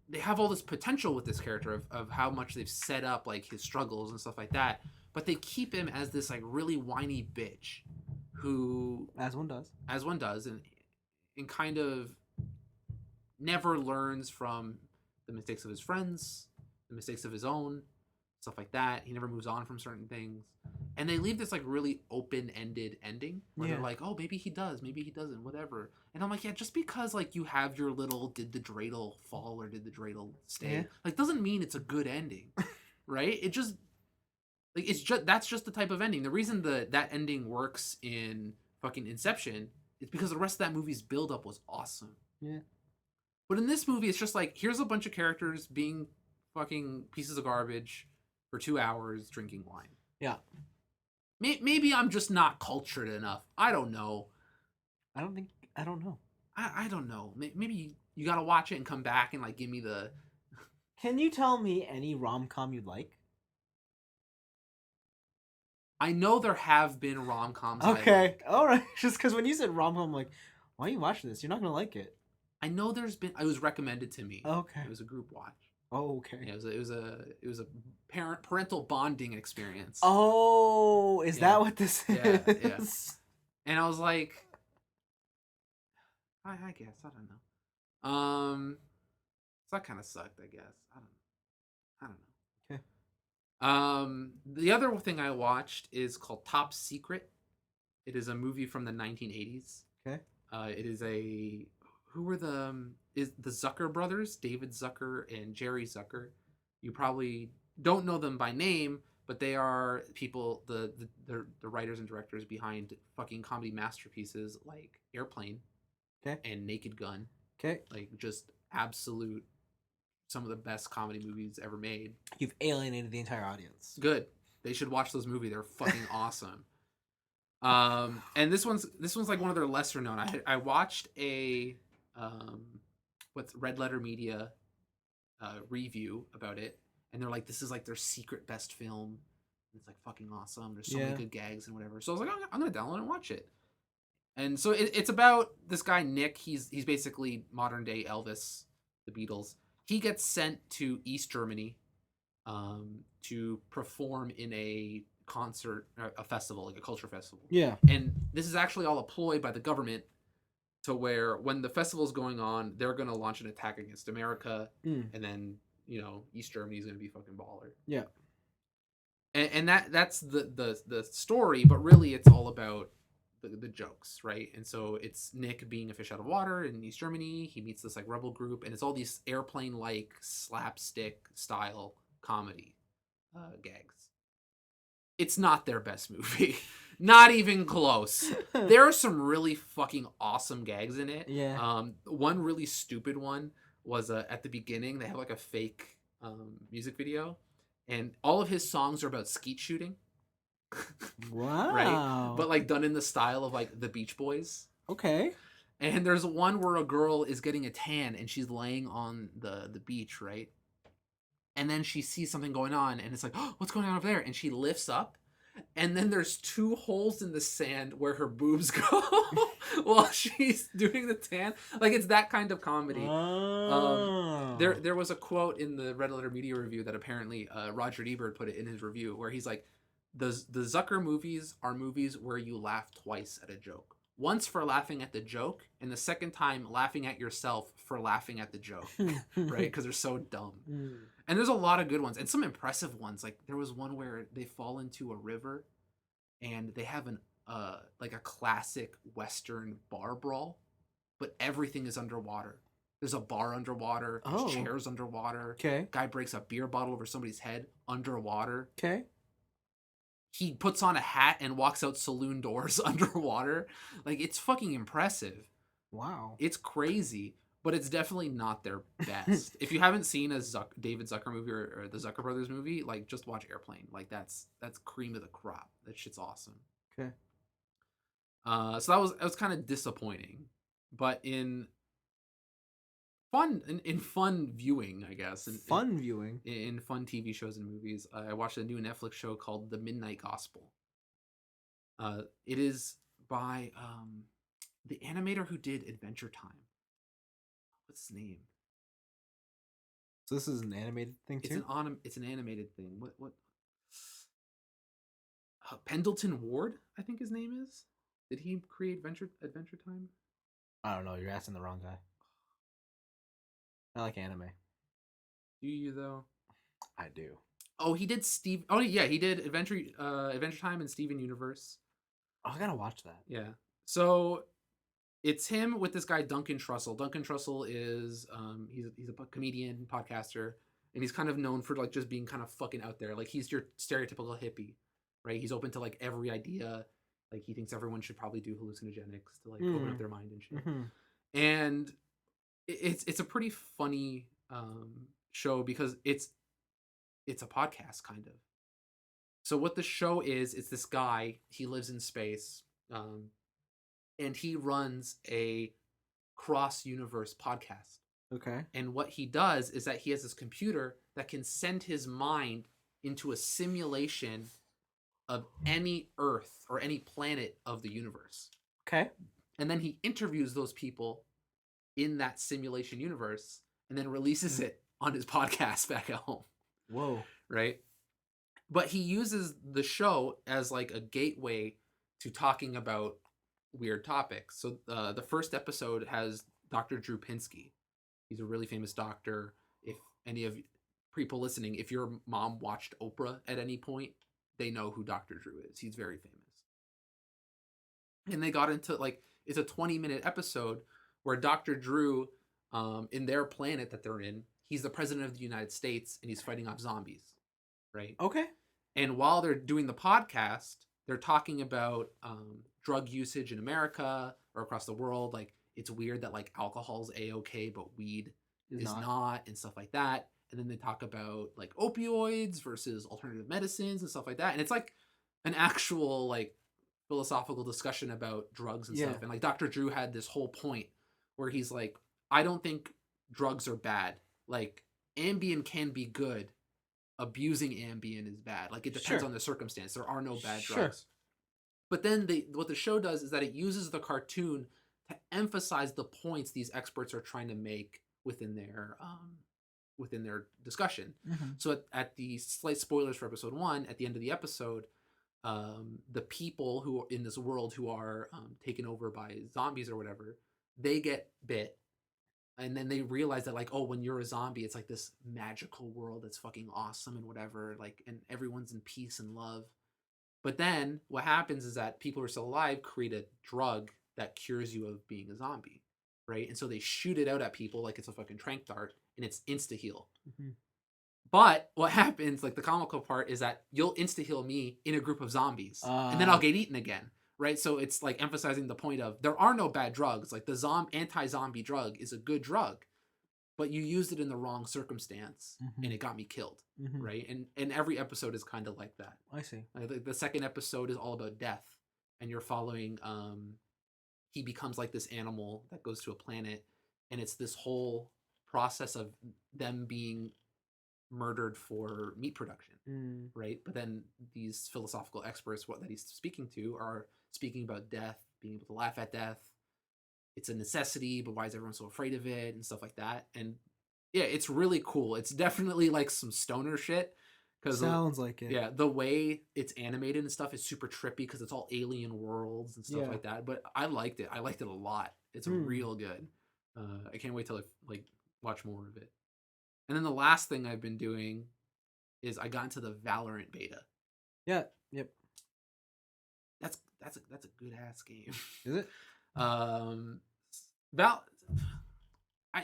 they have all this potential with this character of how much they've set up like his struggles and stuff like that, but they keep him as this like really whiny bitch who, As one does. And kind of never learns from the mistakes of his friends, the mistakes of his own, stuff like that. He never moves on from certain things. And they leave this like really open-ended ending where they're like, oh, maybe he does, maybe he doesn't, whatever. And I'm like, yeah, just because like you have your little did the dreidel fall or did the dreidel stay, like doesn't mean it's a good ending, right? It just like that's just the type of ending. The reason that ending works in fucking Inception is because the rest of that movie's build-up was awesome. Yeah. But in this movie, it's just like, here's a bunch of characters being fucking pieces of garbage for 2 hours drinking wine. Yeah. Maybe I'm just not cultured enough. I don't know. I don't know. I don't know. Maybe you gotta watch it and come back and like give me the. Can you tell me any rom-com you'd like? I know there have been rom-coms. Okay. All right. Just because when you said rom-com, I'm like, why are you watching this? You're not gonna like it. I know there's been. It was recommended to me. Okay. It was a group watch. Oh, okay. Yeah, it was a parental bonding experience. Oh, is that what this is? Yeah. And I was like, I guess I don't know. So that kind of sucked. I guess I don't know. Okay. The other thing I watched is called Top Secret. It is a movie from the 1980s. Okay. It is a who were is the Zucker brothers, David Zucker and Jerry Zucker. You probably don't know them by name, but they are people the writers and directors behind fucking comedy masterpieces like Airplane, and Naked Gun. Okay. Like just absolute some of the best comedy movies ever made. You've alienated the entire audience. Good. They should watch those movies. They're fucking awesome. And this one's like one of their lesser known. I watched a what's Red Letter Media review about it, and they're like, this is like their secret best film. It's like fucking awesome. There's so many good gags and whatever. So I was like, I'm gonna download and watch it. And so it's about this guy Nick. He's basically modern day Elvis, the Beatles. He gets sent to East Germany to perform in a concert, a festival, like a culture festival. Yeah. And this is actually all a ploy by the government to where when the festival is going on, they're going to launch an attack against America. And then, East Germany is going to be fucking baller. Yeah. And that's the story, but really it's all about the jokes, right? And so it's Nick being a fish out of water in East Germany. He meets this like rebel group, and it's all these Airplane-like slapstick style comedy gags. It's not their best movie. Not even close. There are some really fucking awesome gags in it. Yeah. One really stupid one was at the beginning, they have like a fake music video, and all of his songs are about skeet shooting. Wow. Right? But like done in the style of like the Beach Boys. Okay. And there's one where a girl is getting a tan and she's laying on the beach, right? And then she sees something going on and it's like, oh, what's going on over there? And she lifts up, and then there's 2 holes in the sand where her boobs go while she's doing the tan. Like, it's that kind of comedy. Oh. There was a quote in the Red Letter Media review that apparently Roger Ebert put it in his review, where he's like, the Zucker movies are movies where you laugh twice at a joke. Once for laughing at the joke, and the second time laughing at yourself for laughing at the joke, right? Because they're so dumb. And there's a lot of good ones, and some impressive ones. Like, there was one where they fall into a river, and they have like a classic Western bar brawl, but everything is underwater. There's a bar underwater. There's Oh. chairs underwater. Okay. Guy breaks a beer bottle over somebody's head underwater. Okay. He puts on a hat and walks out saloon doors underwater. Like, it's fucking impressive. Wow. It's crazy, but it's definitely not their best. If you haven't seen a David Zucker movie or the Zucker Brothers movie, like, just watch Airplane. Like, that's cream of the crop. That shit's awesome. Okay. So that was kind of disappointing, but in fun viewing, I guess. Fun viewing. In fun TV shows and movies, I watched a new Netflix show called The Midnight Gospel. It is by the animator who did Adventure Time. What's his name? So this is an animated thing too? It's an animated thing. What? Pendleton Ward, I think his name is. Did he create Adventure Time? I don't know. You're asking the wrong guy. I like anime. Do you though? I do. Oh, he did Steve. Oh yeah, he did Adventure Time and Steven Universe. Oh, I gotta watch that. Yeah. So it's him with this guy Duncan Trussell. Duncan Trussell is he's a comedian, podcaster, and he's kind of known for like just being kind of fucking out there. Like, he's your stereotypical hippie, right? He's open to like every idea. Like, he thinks everyone should probably do hallucinogenics to like open up their mind and shit. Mm-hmm. And it's a pretty funny show because it's a podcast kind of. So what the show is, it's this guy, he lives in space, and he runs a cross-universe podcast. Okay. And what he does is that he has this computer that can send his mind into a simulation of any Earth or any planet of the universe. Okay. And then he interviews those people in that simulation universe and then releases it on his podcast back at home. Whoa. Right? But he uses the show as like a gateway to talking about weird topics. So the first episode has Dr. Drew Pinsky. He's a really famous doctor. If any of people listening, if your mom watched Oprah at any point, they know who Dr. Drew is. He's very famous. And they got into like, it's a 20-minute episode where Dr. Drew, in their planet that they're in, he's the president of the United States and he's fighting off zombies, right? Okay. And while they're doing the podcast, they're talking about drug usage in America or across the world. Like, it's weird that like alcohol's A-okay, but weed is not, and stuff like that. And then they talk about like opioids versus alternative medicines and stuff like that. And it's like an actual like philosophical discussion about drugs and stuff. And like Dr. Drew had this whole point where he's like, I don't think drugs are bad. Like, Ambien can be good. Abusing Ambien is bad. Like, it depends on the circumstance. There are no bad drugs. But then what the show does is that it uses the cartoon to emphasize the points these experts are trying to make within their discussion. Mm-hmm. So at the slight spoilers for episode 1, at the end of the episode, the people who are in this world who are taken over by zombies or whatever, they get bit. And then they realize that, like, oh, when you're a zombie, it's like this magical world that's fucking awesome and whatever, like, and everyone's in peace and love. But then what happens is that people who are still alive create a drug that cures you of being a zombie, right? And so they shoot it out at people like it's a fucking tranq dart, and it's insta-heal. Mm-hmm. But what happens, like the comical part, is that you'll insta-heal me in a group of zombies, and then I'll get eaten again. Right, so it's like emphasizing the point of there are no bad drugs. Like, the anti-zombie drug is a good drug, but you used it in the wrong circumstance, and it got me killed. Mm-hmm. Right, and every episode is kind of like that. I see. Like, the second episode is all about death, and you're following. He becomes like this animal that goes to a planet, and it's this whole process of them being murdered for meat production. Right, but then these philosophical experts that he's speaking to are speaking about death, being able to laugh at death. It's a necessity, but why is everyone so afraid of it and stuff like that? And yeah, it's really cool. It's definitely like some stoner shit. Sounds like it. Yeah, the way it's animated and stuff is super trippy because it's all alien worlds and stuff like that. But I liked it. I liked it a lot. It's real good. I can't wait to like watch more of it. And then the last thing I've been doing is I got into the Valorant beta. Yeah. Yep. That's a good ass game. Is it?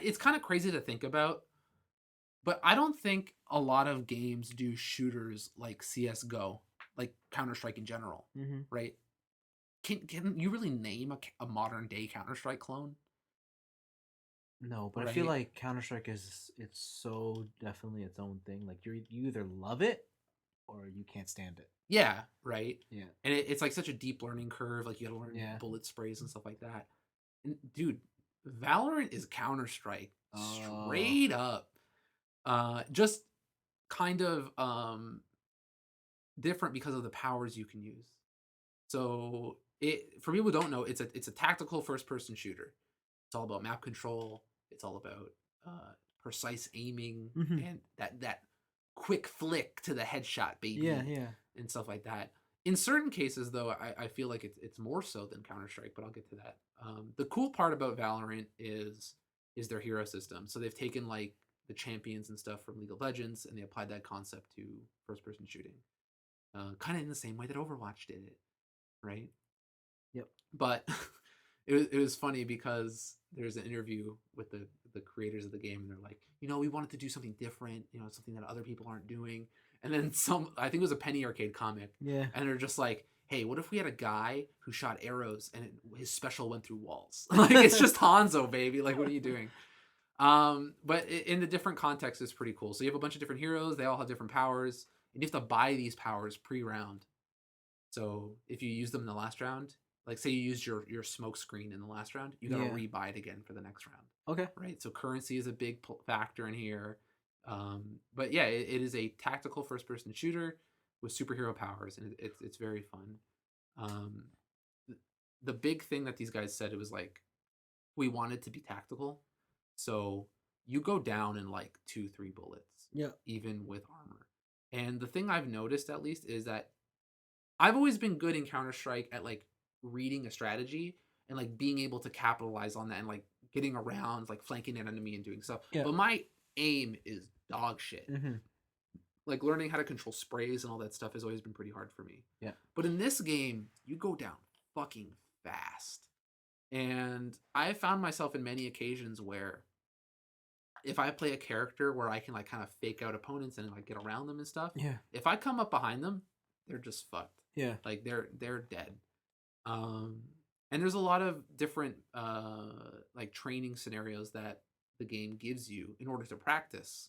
it's kind of crazy to think about, but I don't think a lot of games do shooters like CS:GO, like Counter-Strike in general, Mm-hmm. right? Can you really name a modern day Counter-Strike clone? No, but I feel Right? like Counter Strike it's so definitely its own thing. Like you either love it or you can't stand it. Yeah, right. Yeah. And it's like such a deep learning curve. Like you got to learn Yeah. bullet sprays and stuff like that. And dude, Valorant is Counter-Strike Oh. straight up. Just kind of different because of the powers you can use. So it for people who don't know, it's a tactical first person shooter. It's all about map control. It's all about precise aiming Mm-hmm. and that quick flick to the headshot, Yeah. baby, Yeah. and stuff like that. In certain cases, though, I feel like it's more so than Counter Strike, but I'll get to that. The cool part about Valorant is their hero system. So they've taken like the champions and stuff from League of Legends, and they applied that concept to first person shooting, kind of in the same way that Overwatch did it, right? Yep. But it was funny because there's an interview with the creators of the game, and they're like, we wanted to do something different, something that other people aren't doing. And then I think it was a Penny Arcade comic, Yeah. and they're just like, hey, what if we had a guy who shot arrows and his special went through walls? Like it's just Hanzo, baby. Like what are you doing? But in the different contexts, it's pretty cool. So you have a bunch of different heroes. They all have different powers, and you have to buy these powers pre-round. So if you use them in the last round, like say you used your smoke screen in the last round, you gotta Yeah. rebuy it again for the next round, Okay. right? So currency is a big factor in here. But yeah, it is a tactical first person shooter with superhero powers, and it's very fun. Um, the big thing that these guys said, it was like we wanted to be tactical, so you go down in like 2-3 bullets, Yeah. even with armor. And the thing I've noticed at least is that I've always been good in Counter Strike at like reading a strategy and like being able to capitalize on that and like getting around, like flanking an enemy and doing stuff. Yeah. But my aim is dog shit. Mm-hmm. Like learning how to control sprays and all that stuff has always been pretty hard for me. Yeah. But in this game, you go down fucking fast. And I found myself in many occasions where if I play a character where I can like kind of fake out opponents and like get around them and stuff, Yeah. if I come up behind them, they're just fucked. Yeah. Like they're dead. Um, and there's a lot of different like training scenarios that the game gives you in order to practice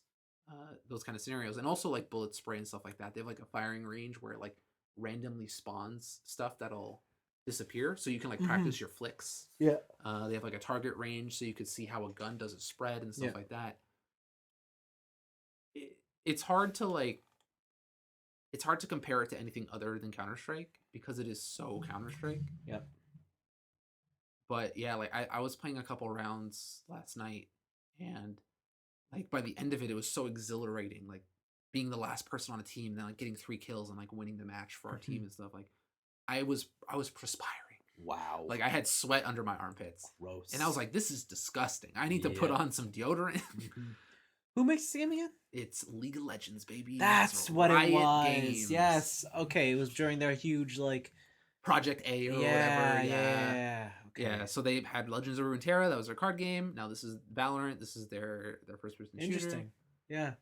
those kind of scenarios, and also like bullet spray and stuff like that. They have like a firing range where it like randomly spawns stuff that'll disappear, so you can like Mhm. practice your flicks. Yeah. They have like a target range, so you could see how a gun does a spread and stuff Yeah. like that. It's hard to like it's hard to compare it to anything other than Counter Strike because it is so Counter Strike. Yep. But yeah, like I was playing a couple rounds last night, and like by the end of it, it was so exhilarating. Like being the last person on a team, then like getting 3 kills and like winning the match for our team and stuff. Like I was perspiring. Wow. Like I had sweat under my armpits, gross. and I was like, "This is disgusting. I need to put Yeah. on some deodorant." Mhm. Who makes this game again? It's League of Legends, baby. That's It's what it Riot was. Games. Yes. Okay. It was during their huge like. Project A or Yeah. whatever. Yeah. Okay. Yeah, so they had Legends of Runeterra, that was their card game. Now this is Valorant, this is their first person shooter. Interesting. Yeah.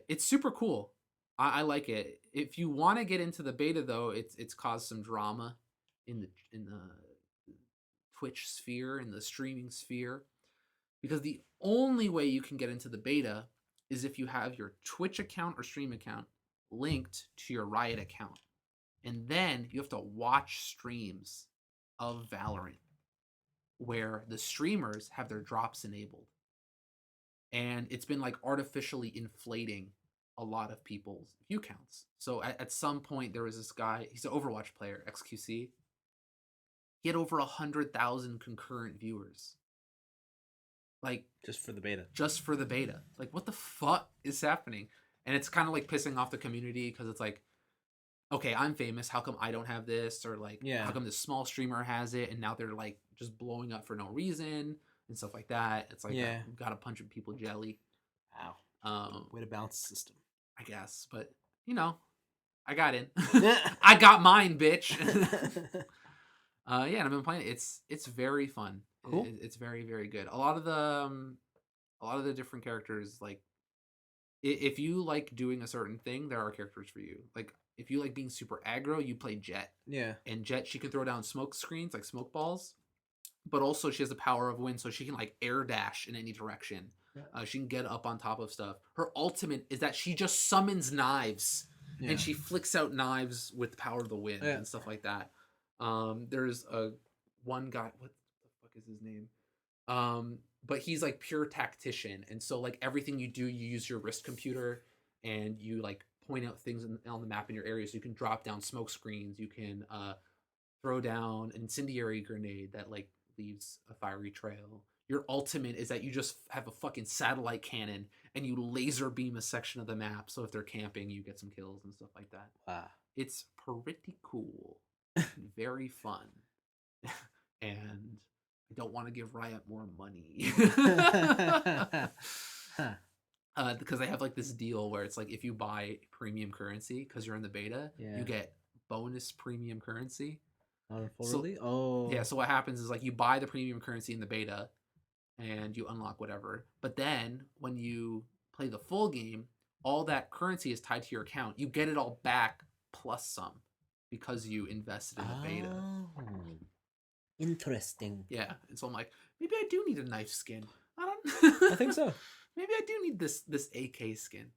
It's super cool. I like it. If you want to get into the beta though, it's caused some drama in the Twitch sphere, in the streaming sphere, because the only way you can get into the beta is if you have your Twitch account or stream account linked to your Riot account. And then you have to watch streams of Valorant where the streamers have their drops enabled. And it's been like artificially inflating a lot of people's view counts. So at some point there was this guy, he's an Overwatch player, XQC. He had over 100,000 concurrent viewers. Like Just for the beta. just for the beta. Like what the fuck is happening? And it's kind of like pissing off the community because it's like, okay, I'm famous. How come I don't have this? Or like, Yeah. how come this small streamer has it? And now they're like just blowing up for no reason and stuff like that. It's like, Yeah. got a bunch of people jelly. Wow. Way to balance the system. I guess, but I got in. I got mine, bitch. Yeah, and I've been playing it. It's very fun. Cool. It's very very good. A lot of the different characters, like if you like doing a certain thing, there are characters for you. Like if you like being super aggro, you play Jet. Yeah. And Jet, she can throw down smoke screens like smoke balls, but also she has the power of wind, so she can like air dash in any direction. Yeah. She can get up on top of stuff. Her ultimate is that she just summons knives, Yeah. and she flicks out knives with the power of the wind Yeah. and stuff like that. There's a one guy. What the fuck is his name? But he's like pure tactician, and so like everything you do, you use your wrist computer, and you like point out things on the map in your area. So you can drop down smoke screens. You can throw down an incendiary grenade that like leaves a fiery trail. Your ultimate is that you just have a fucking satellite cannon and you laser beam a section of the map. So if they're camping, you get some kills and stuff like that. Wow. It's pretty cool, very fun, and I don't want to give Riot more money. Because they have like this deal where it's like if you buy premium currency because you're in the beta, Yeah. you get bonus premium currency. Not a full So- release? Oh. Yeah, so what happens is like you buy the premium currency in the beta and you unlock whatever. But then when you play the full game, all that currency is tied to your account. You get it all back plus some because you invested in the beta. Oh. Interesting. Yeah. And so I'm like, maybe I do need a knife skin. I don't I think so. Maybe I do need this AK skin.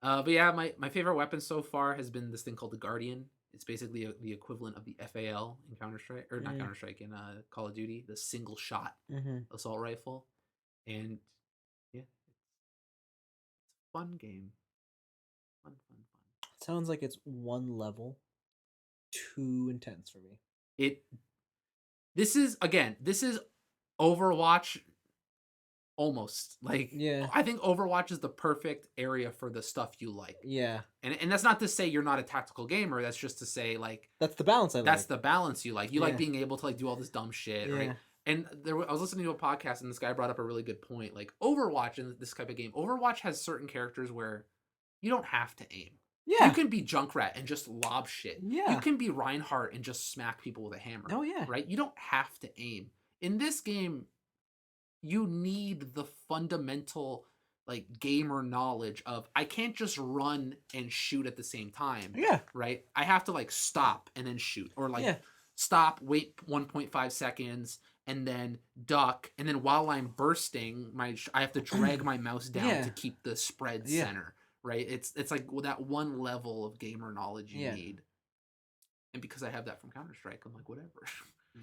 But yeah, my favorite weapon so far has been this thing called the Guardian. It's basically the equivalent of the FAL in Counter-Strike, or not Counter-Strike, in Call of Duty, the single shot assault rifle. And yeah, it's a fun game. Fun. Sounds like it's one level too intense for me. This is Overwatch almost. Like, Yeah. I think Overwatch is the perfect area for the stuff you like. Yeah. And that's not to say you're not a tactical gamer. That's just to say, like, That's the balance I like. that's the balance you like. You like Yeah. being able to like do all this dumb shit, Yeah. right? And I was listening to a podcast, and this guy brought up a really good point. Like Overwatch and this type of game, Overwatch has certain characters where you don't have to aim. Yeah. You can be Junkrat and just lob shit. Yeah. You can be Reinhardt and just smack people with a hammer. Oh yeah. Right? You don't have to aim. In this game, you need the fundamental like gamer knowledge of I can't just run and shoot at the same time. Yeah. Right? I have to like stop and then shoot, or like Yeah. stop, wait 1.5 seconds, and then duck, and then while I'm bursting, I have to drag my mouse down Yeah. to keep the spread Yeah. center. Right? It's like that one level of gamer knowledge you Yeah. need. And because I have that from Counter-Strike, I'm like, whatever.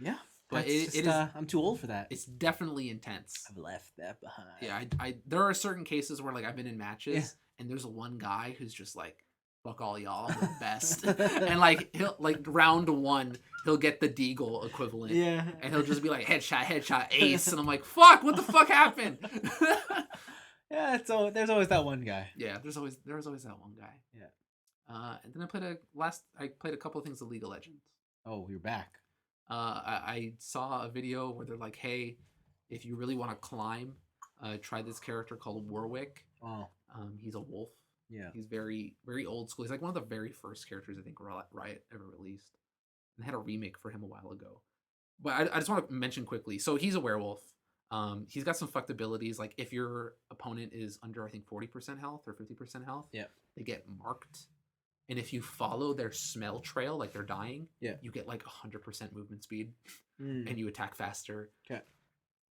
Yeah. But That's it just, is I'm too old for that. it's definitely intense. I've left that behind. Yeah, I there are certain cases where like I've been in matches Yeah. and there's one guy who's just like, fuck all y'all, I'm the best. And like he'll like round one, he'll get the Deagle equivalent. Yeah. And he'll just be like headshot, ace, and I'm like, fuck, what the fuck happened? Yeah, there's always that one guy. Yeah, there's always that one guy. Yeah. And then I played a couple of things of League of Legends. Oh, you're back. I saw a video where they're like, hey, if you really want to climb, try this character called Warwick. Oh. He's a wolf. Yeah. He's very, very old school. He's like one of the very first characters I think Riot ever released. And they had a remake for him a while ago. But I just want to mention quickly. So he's a werewolf. He's got some fucked abilities. Like if your opponent is under, I think, 40% health or 50% health, Yeah. they get marked. And if you follow their smell trail, like they're dying, Yeah. you get like 100% movement speed, Mm. and you attack faster. Okay.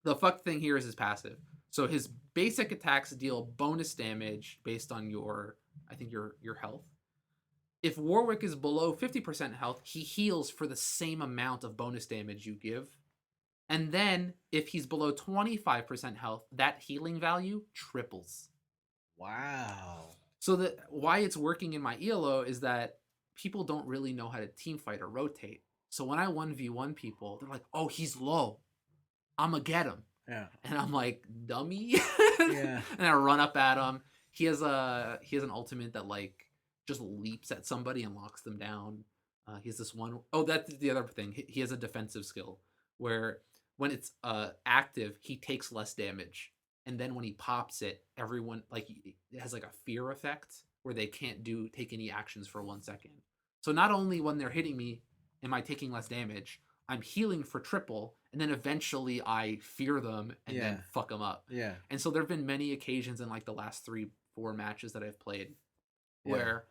The fuck thing here is his passive. So his basic attacks deal bonus damage based on your health. If Warwick is below 50% health, he heals for the same amount of bonus damage you give. And then if he's below 25% health, that healing value triples. Wow. So why it's working in my ELO is that people don't really know how to team fight or rotate. So when I 1v1 people, they're like, oh, he's low. I'm going to get him. Yeah. And I'm like, dummy. Yeah. And I run up at him. He has an ultimate that like just leaps at somebody and locks them down. He has this one. Oh, that's the other thing. He has a defensive skill where when it's active, he takes less damage. And then when he pops it, everyone like it has like a fear effect where they can't take any actions for 1 second. So not only when they're hitting me am I taking less damage, I'm healing for triple, and then eventually I fear them and Yeah. then fuck them up. Yeah. And so there have been many occasions in like the last 3-4 matches that I've played Yeah. where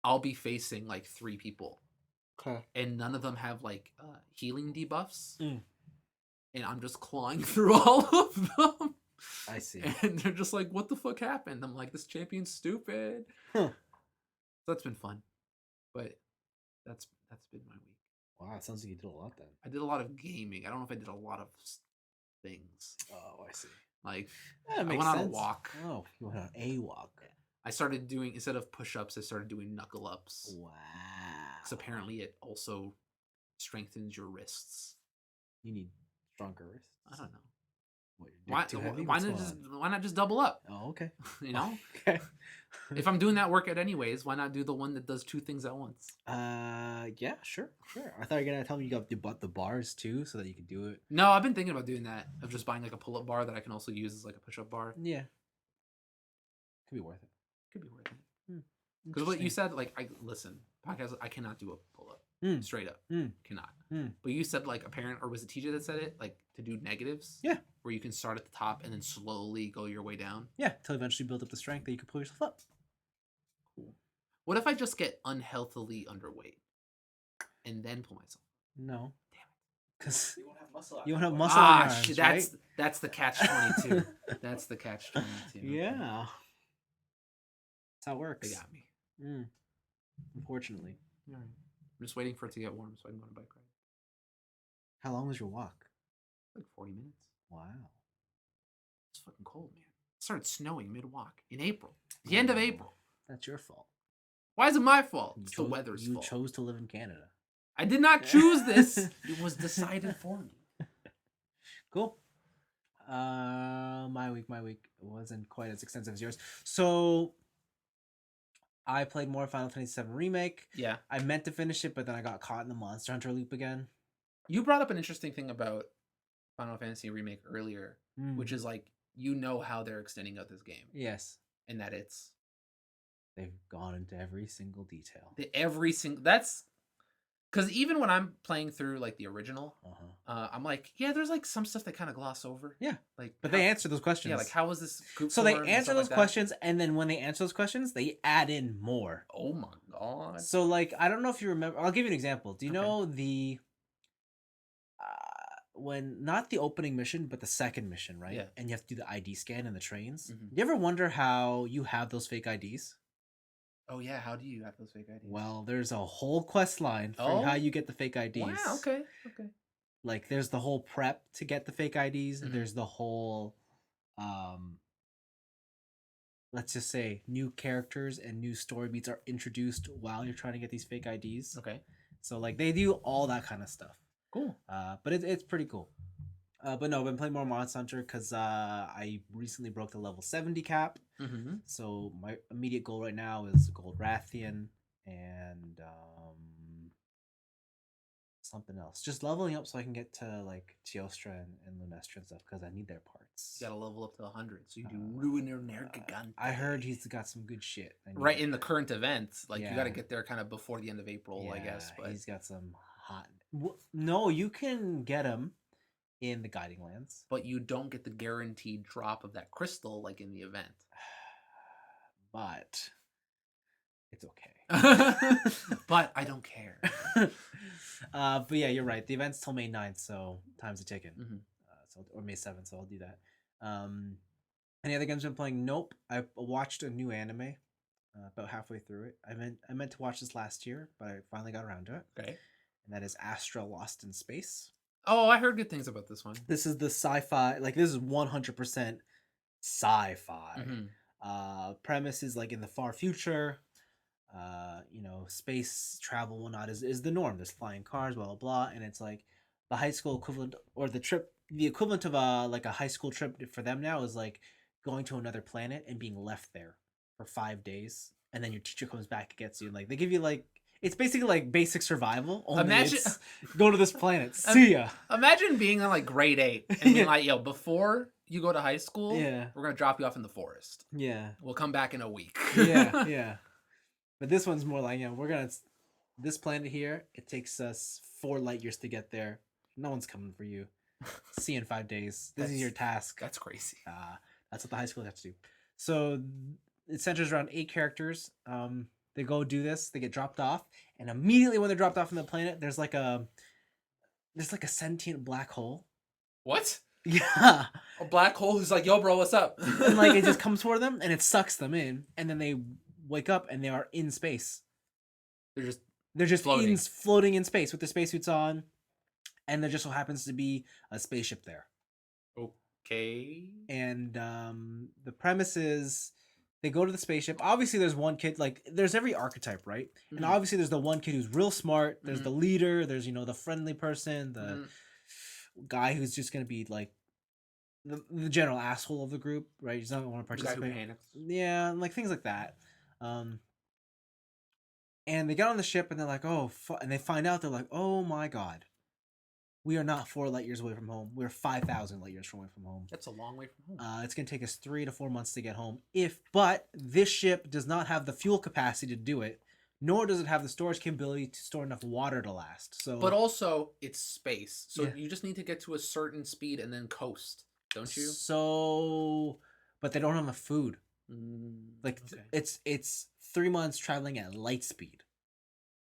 I'll be facing like 3 people Okay. and none of them have like healing debuffs. Mm. And I'm just clawing through all of them. I see. And they're just like, what the fuck happened? I'm like, this champion's stupid. Huh. So that's been fun. But that's been my week. Wow, it sounds like you did a lot then. I did a lot of gaming. I don't know if I did a lot of things. Oh, I see. Like, Yeah, I went on a walk. Oh, you went on a walk. I started doing, instead of push-ups, I started doing knuckle-ups. Wow. Because apparently it also strengthens your wrists. You need stronger wrists. I don't know. What, your dick too heavy? Why What's not going just on? why not just double up? Oh, okay. You know? Okay. If I'm doing that workout anyways, why not do the one that does 2 things at once? Yeah, sure. I thought you were gonna tell me you bought the bars too, so that you could do it. No, I've been thinking about doing that. Of just buying like a pull-up bar that I can also use as like a push-up bar. Yeah. Could be worth it. Could be worth it. Because what Interesting. you said, like, listen, podcast, I cannot do a pull-up. Mm. Straight up. Mm. Cannot. Mm. But you said like a parent, or was it TJ that said it? Like to do negatives? Yeah. Where you can start at the top and then slowly go your way down. Yeah, till eventually build up the strength that you can pull yourself up. Cool. What if I just get unhealthily underweight and then pull myself? No. Damn it. Because You won't have muscle. you won't have muscle in your arms, shit, right? that's the catch-22. That's the catch-22. Yeah. That's how it works. They got me. Mm. Unfortunately. All right. I'm just waiting for it to get warm so I can go on a bike ride. How long was your walk? Like 40 minutes. Wow. It's fucking cold, man. It started snowing mid-walk in April. The end of April. That's your fault. Why is it my fault? You It's chose, the weather's you fault. chose to live in Canada. I did not choose this. It was decided for me. Cool. My week wasn't quite as extensive as yours. So I played more Final Fantasy VII Remake. Yeah. I meant to finish it, but then I got caught in the Monster Hunter loop again. You brought up an interesting thing about Final Fantasy Remake earlier, which is like, you know how they're extending out this game. Yes. And that it's They've gone into every single detail. that's because even when I'm playing through like the original, Uh-huh. I'm like, yeah, there's like some stuff they kind of gloss over. Yeah. Like, But how- they answer those questions. Yeah, like how was this group So they formed and answer stuff those like that? questions, and then when they answer those questions, they add in more. Oh my god. So, like, I don't know if you remember. I'll give you an example. Do you Okay. know the when not the opening mission, but the second mission, right? Yeah. And you have to do the ID scan in the trains. Mhm. You ever wonder how you have those fake IDs? Oh yeah, how do you have those fake IDs? Well, there's a whole quest line for Oh. how you get the fake IDs. Wow, okay. Like, there's the whole prep to get the fake IDs. Mhm. There's the whole, let's just say, new characters and new story beats are introduced while you're trying to get these fake IDs. Okay. So, like, they do all that kind of stuff. Cool. But it's pretty cool. But no, I've been playing more Monster Hunter because I recently broke the level 70 cap. Mm-hmm. So my immediate goal right now is Gold Rathian and something else. Just leveling up so I can get to like Teostra and Lunestra and stuff because I need their parts. You gotta level up to 100 so you do Ruiner Nergigante. I heard he's got some good shit. I need right it. in the current events. Like you gotta Yeah. get there kind of before the end of April, I guess. But he's got some hot. No, you can get him in the Guiding Lands. but you don't get the guaranteed drop of that crystal like in the event. But it's okay. But I don't care. But yeah, you're right. The event's till May 9th, so time's a ticking. Mhm. Or May 7th, so I'll do that. Any other games I've been playing? Nope. I watched a new anime about halfway through it. I meant to watch this last year, but I finally got around to it. Okay. And that is Astra Lost in Space. Oh, I heard good things about this one. This is the sci-fi, like this is 100% sci-fi. Mhm. Premise is like in the far future. Space travel and whatnot is the norm. There's flying cars, blah blah blah, and it's like the high school equivalent or the equivalent of a high school trip for them now is like going to another planet and being left there for 5 days, and then your teacher comes back and gets you. And like they give you like it's basically like basic survival. Only Imagine- it's go to this planet. See ya. Imagine being in like grade 8 and being like, yo, before you go to high school, Yeah. we're gonna drop you off in the forest. Yeah. We'll come back in a week. Yeah. But this one's more like, this planet here, it takes us 4 light years to get there. no one's coming for you. See you in 5 days. This is your task. That's crazy. That's what the high school has to do. So it centers around 8 characters. They go do this. They get dropped off, and immediately when they're dropped off on the planet, there's like a sentient black hole. What? Yeah, A black hole who's like, yo, bro, what's up? and like it just comes for them and it sucks them in, and then they wake up and they are in space. They're just floating. floating. Floating in space with their spacesuits on, and there just so happens to be a spaceship there. Okay. And the premise is they go to the spaceship. Obviously, there's one kid, like there's every archetype, right? Mhm. And obviously, there's the one kid who's real smart. There's Mhm. the leader. There's the friendly person, the Mhm. guy who's just gonna be like the general asshole of the group, right? He's not gonna want to The guy who participate. panics. Yeah, like things like that. And they get on the ship and they're like, oh, and they find out they're like, oh my god, we are not 4 light years away from home. We're 5,000 light years away from home. That's a long way from home. It's gonna take us 3 to 4 months to get home. But this ship does not have the fuel capacity to do it, nor does it have the storage capability to store enough water to last. So, But also, it's space, so Yeah. you just need to get to a certain speed and then coast, don't you? So, but they don't have enough food. Like okay. it's 3 months traveling at light speed,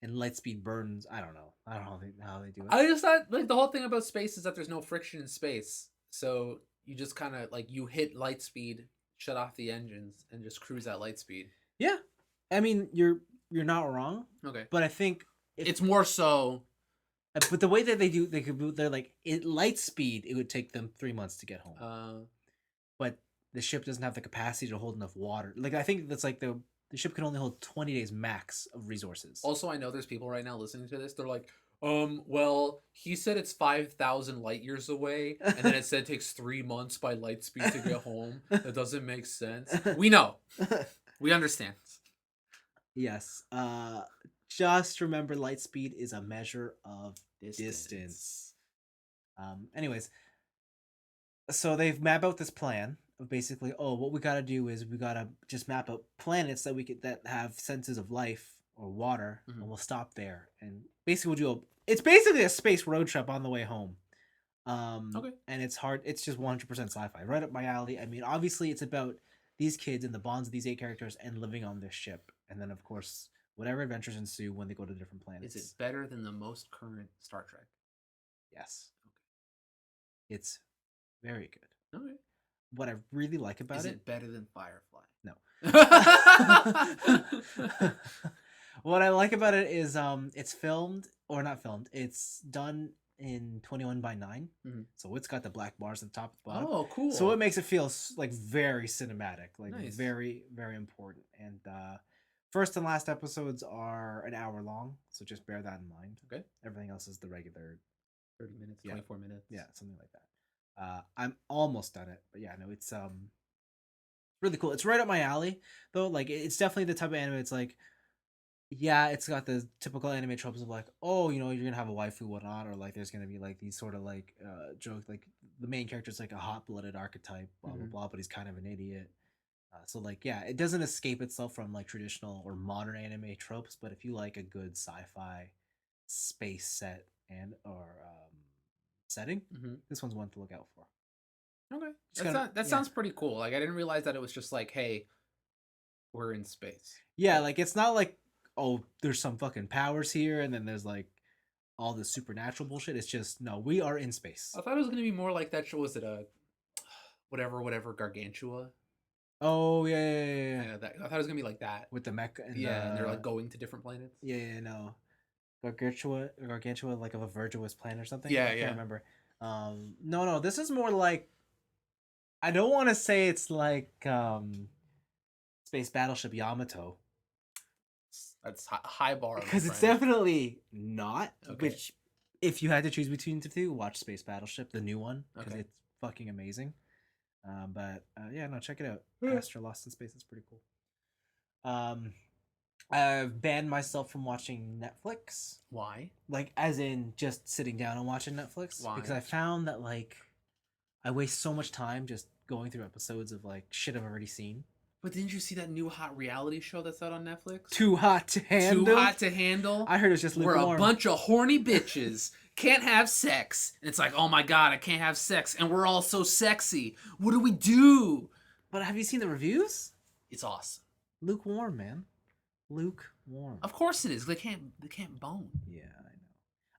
and light speed burns. I don't know how they do it. I just thought like the whole thing about space is that there's no friction in space, so you just kind of like you hit light speed, shut off the engines, and just cruise at light speed. Yeah, I mean you're not wrong, Okay, but I think it's more so. But the way that they're like at light speed, it would take them 3 months to get home. But the ship doesn't have the capacity to hold enough water. Like I think that's like the ship can only hold 20 days max of resources. Also, I know there's people right now listening to this. They're like, well, he said it's 5,000 light years away, and then it said it takes 3 months by light speed to get home. That doesn't make sense. We know. We understand. Yes. Just remember, light speed is a measure of distance. Anyways, so they've mapped out this plan of basically, what we gotta do is we gotta just map out planets that have senses of life or water, Mhm. and we'll stop there. And basically, it's basically a space road trip on the way home. Okay. And it's hard. It's just 100% sci-fi, right up my alley. I mean, obviously, it's about these kids and the bonds of these 8 characters and living on this ship, and then of course, whatever adventures ensue when they go to different planets. Is it better than the most current Star Trek? Yes. Okay. It's very good. Okay. What I really like about Is it better than Firefly? No. What I like about it is it's filmed or not filmed. It's done in 21:9, Mhm. so it's got the black bars at the top and bottom. Oh, cool. So it makes it feel like very cinematic, like Nice. very very important. And first and last episodes are an hour long, so just bear that in mind. Okay. Everything else is the regular 30 minutes, Yeah. 24 minutes. Yeah, something like that. I'm almost done it, but yeah, no, it's really cool. It's right up my alley, though. Like, it's definitely the type of anime. It's like, yeah, it's got the typical anime tropes of like, oh, you're gonna have a waifu, whatnot, or like there's gonna be like these sort of like joke, like the main character's like a hot-blooded archetype, blah blah Mhm. blah, but he's kind of an idiot. So like, yeah, it doesn't escape itself from like traditional or modern anime tropes, but if you like a good sci-fi space set and or setting, Mm-hmm. this one's one to look out for. Okay. Just kinda- That yeah. sounds pretty cool. Like, I didn't realize that it was just like, hey, we're in space. Yeah, like it's not like, oh, there's some fucking powers here, and then there's like all this supernatural bullshit. It's just, no, we are in space. I thought it was going to be more like that show. Was it a whatever Gargantua? Oh yeah. Yeah, I thought it was going to be like that. With the mech and And they're like going to different planets. yeah, no, Gargantua, like of a virtuous planet or something. Yeah, I can't yeah. remember. No, this is more like, I don't want to say it's like Space Battleship Yamato, That's high bar. my because it's friend. definitely not. Okay. Which, if you had to choose between the two, watch Space Battleship, the new one, because Okay. it's fucking amazing. But yeah, no, check it out. Yeah. Astra Lost in Space is pretty cool. I've banned myself from watching Netflix, Why? like as in just sitting down and watching Netflix, Why? because I found that like I waste so much time just going through episodes of like shit I've already seen. But didn't you see that new hot reality show that's out on Netflix? Too hot to handle. Too hot to handle. I heard it's just We're lukewarm. a bunch of horny bitches. Can't have sex. And it's like, oh my god, I can't have sex. And we're all so sexy. What do we do? But have you seen the reviews? It's awesome. Lukewarm, man. Lukewarm. Of course it is. They can't bone. Yeah, I know.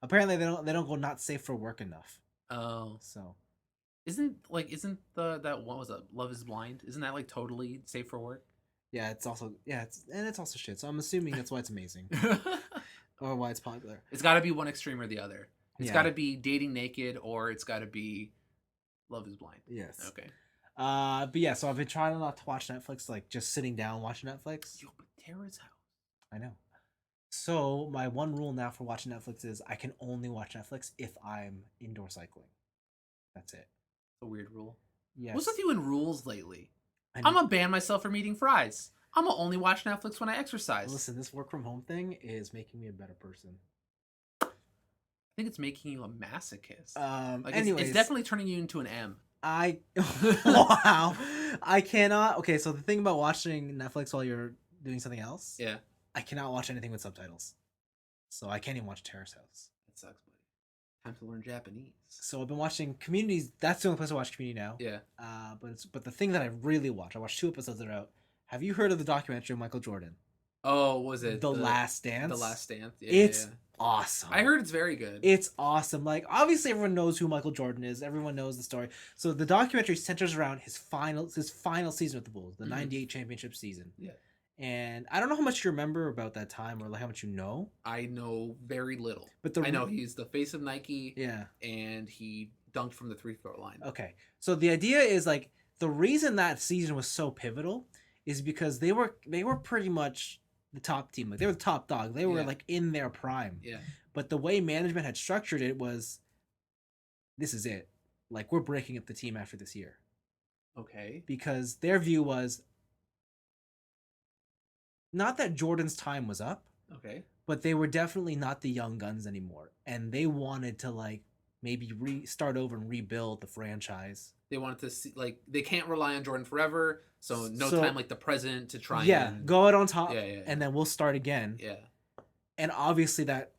Apparently they don't go not safe for work enough. Oh. So Isn't that what was it? Love is Blind? Isn't that like totally safe for work? yeah, it's also shit. So I'm assuming that's why it's amazing. Or why it's popular. It's got to be one extreme or the other. It's Yeah. got to be dating naked or it's got to be Love is Blind. Yes. Okay. But yeah, so I've been trying not to watch Netflix, like just sitting down watching Netflix. Yo, but Tara's house. I know. So my one rule now for watching Netflix is I can only watch Netflix if I'm indoor cycling. That's it. A weird rule. Yes. What's with you and rules lately? I I'm know. gonna ban myself from eating fries. I'm gonna only watch Netflix when I exercise. Listen, this work from home thing is making me a better person. I think it's making you a masochist. Like Anyways, it's definitely turning you into an M. Wow. I cannot. Okay, so the thing about watching Netflix while you're doing something else, Yeah, I cannot watch anything with subtitles. So I can't even watch Terrace House. that sucks, buddy. Time to learn Japanese. So I've been watching Communities. That's the only place I watch Community now. Yeah. But the thing that I really watch, I watched 2 episodes that are out. Have you heard of the documentary of Michael Jordan? Oh, was it The Last Dance? The Last Dance. Yeah, It's yeah. awesome. I heard it's very good. It's awesome. Like, obviously everyone knows who Michael Jordan is. Everyone knows the story. So the documentary centers around his final season with the Bulls, the Mhm. 98 championship season. Yeah. And I don't know how much you remember about that time or like how much you know. I know very little. But I know he's the face of Nike. Yeah. And he dunked from the 3-throw line. Okay. So the idea is like the reason that season was so pivotal is because they were pretty much the top team. Like they were the top dog. They were Yeah. like in their prime. Yeah. But the way management had structured it was, this is it. Like, we're breaking up the team after this year. Okay. Because their view was not that Jordan's time was up, Okay. but they were definitely not the young guns anymore. And they wanted to, like, maybe start over and rebuild the franchise. They wanted to see, like, they can't rely on Jordan forever, so no So- time like the present to try Yeah, and... go out on top, Yeah. and then we'll start again. Yeah. And obviously that,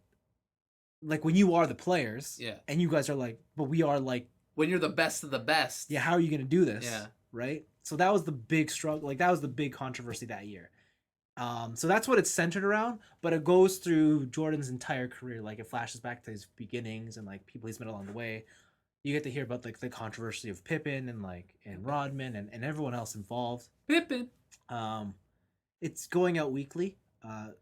like, when you are the players, Yeah. and you guys are like, but we are, like, When you're the best of the best. yeah, how are you going to do this? Yeah. Right? So that was the big struggle. Like, that was the big controversy that year. So that's what it's centered around, but it goes through Jordan's entire career. Like, it flashes back to his beginnings and, like, people he's met along the way. You get to hear about, like, the controversy of Pippen and Rodman and everyone else involved. Pippin. It's going out weekly.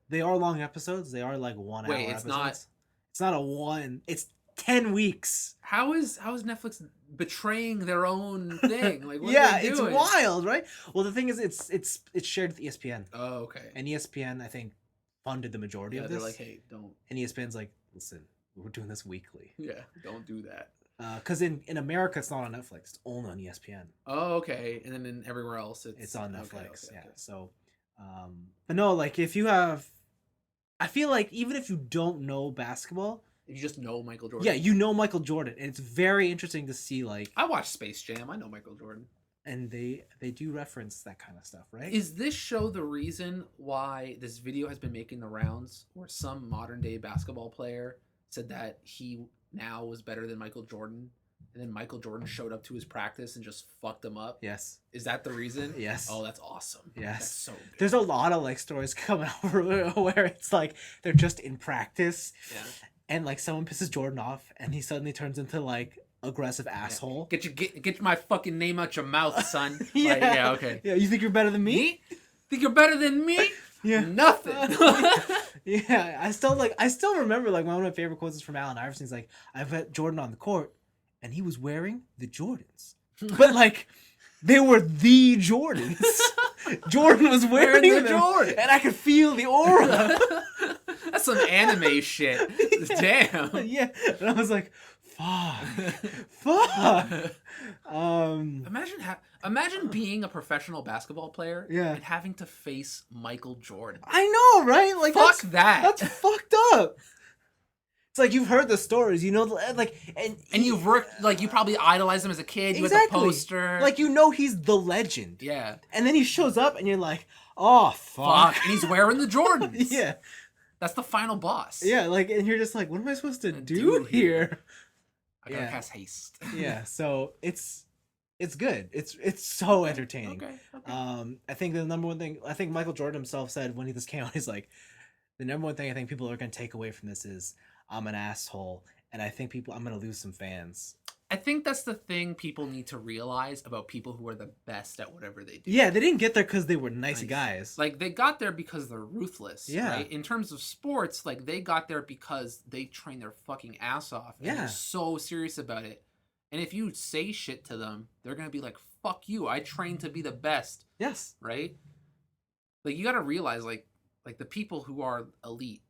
They are long episodes. They are, like, 1 hour Wait, it's episodes. not- It's not a one. It's 10 weeks. How is Netflix betraying their own thing? Like, what Yeah, are they it's doing? wild, right? Well, the thing is, it's shared with ESPN, Oh, okay. and ESPN I think funded the majority Yeah, of they're this. like, hey, don't. And ESPN's like, listen, we're doing this weekly, Yeah, don't do that. because in America it's not on Netflix; it's only on ESPN. Oh, okay. And then in everywhere else, It's on okay, Netflix, okay, yeah. okay. So, but no, like if you have, I feel like even if you don't know basketball, You just know Michael Jordan. yeah, you know Michael Jordan, and it's very interesting to see like, I watched Space Jam. I know Michael Jordan. and they do reference that kind of stuff, right? Is this show the reason why this video has been making the rounds where some modern day basketball player said that he now was better than Michael Jordan and then Michael Jordan showed up to his practice and just fucked him up? Yes. Is that the reason? Yes. Oh, that's awesome. Yes. That's so good. There's a lot of like stories coming out where it's like they're just in practice, Yeah. and like someone pisses Jordan off, and he suddenly turns into like aggressive asshole. Get my fucking name out your mouth, son. Yeah. Like, yeah, okay. Yeah, you think you're better than me? Think you're better than me? Yeah. Nothing. Yeah, I still remember like one of my favorite quotes is from Allen Iverson. He's like, I met Jordan on the court, and he was wearing the Jordans, but like they were the Jordans. Jordan was wearing the them, Jordan. and I could feel the aura. That's some anime shit. Damn. Yeah, and I was like, fuck. Imagine being a professional basketball player Yeah. and having to face Michael Jordan. I know, right? Like Fuck that. That's fucked up. It's like you've heard the stories, you know, like And you've worked, like, you probably idolized him as a kid. You had the exactly. poster. Like, you know, he's the legend. yeah. And then he shows up, and you're like, oh fuck. Fuck. And he's wearing the Jordans. Yeah. That's the final boss. Yeah, like, and you're just like, what am I supposed to do here? I gotta Yeah. cast haste. Yeah, so it's good. It's so entertaining. Okay. I think the number one thing, I think Michael Jordan himself said when this came out, he's like, the number one thing I think people are going to take away from this is I'm an asshole, and I think I'm going to lose some fans. I think that's the thing people need to realize about people who are the best at whatever they do. Yeah, they didn't get there because they were nice guys. Like, they got there because they're ruthless. Yeah. Right? In terms of sports, like, they got there because they trained their fucking ass off. And they're so serious about it. And if you say shit to them, they're going to be like, fuck you. I trained to be the best. Yes. Right? Like, you got to realize, like the people who are elite,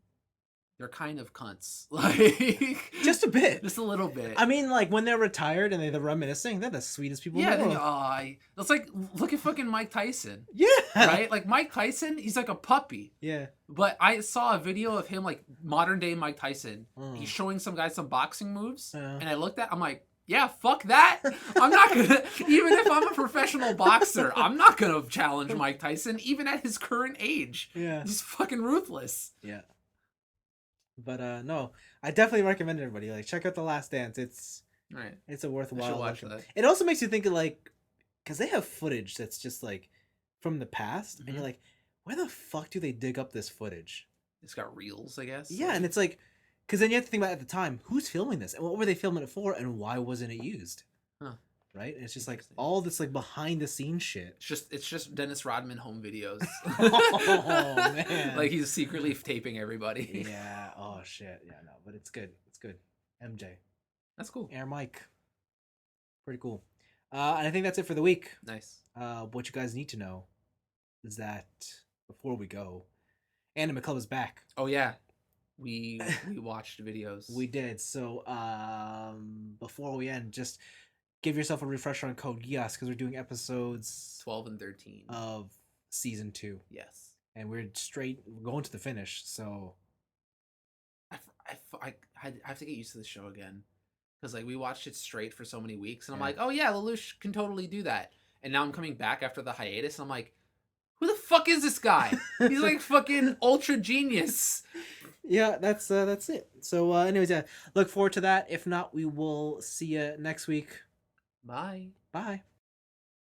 they're kind of cunts. Like, just a bit. Just a little bit. I mean, like, when they're retired and they're reminiscing, they're the sweetest people in the world. It's like, look at fucking Mike Tyson. Yeah. Right? Like, Mike Tyson, he's like a puppy. Yeah. But I saw a video of him, like, modern day Mike Tyson. He's showing some guy some boxing moves. And I looked at, I'm like, yeah, fuck that. I'm not gonna, even if I'm a professional boxer, I'm not gonna challenge Mike Tyson, even at his current age. Yeah. He's fucking ruthless. Yeah. But no, I definitely recommend everybody, like, check out The Last Dance. It's a worthwhile watch look. that. It also makes you think of, like, because they have footage that's just like from the past, and you're like, where the fuck do they dig up this footage? It's got reels, I guess. Yeah, and it's like, because then you have to think about at the time, who's filming this, and what were they filming it for, and why wasn't it used? Huh. Right? And it's just like all this like behind the scenes shit. It's just Dennis Rodman home videos. Oh man. Like, he's secretly taping everybody. Yeah. Oh shit. Yeah. No, but it's good. It's good. MJ. That's cool. Air Mike. Pretty cool. And I think that's it for the week. Nice. What you guys need to know is that before we go, Anime Club is back. Oh yeah. We watched videos. We did. So before we end, just give yourself a refresher on Code Geass, because we're doing episodes 12 and 13 of season 2. Yes. And we're going to the finish. So I have to get used to the show again, because like we watched it straight for so many weeks, and I'm like, oh yeah, Lelouch can totally do that. And now I'm coming back after the hiatus, and I'm like, who the fuck is this guy? He's like fucking ultra genius. Yeah, that's it. So anyways, yeah, look forward to that. If not, we will see you next week. Bye. Bye.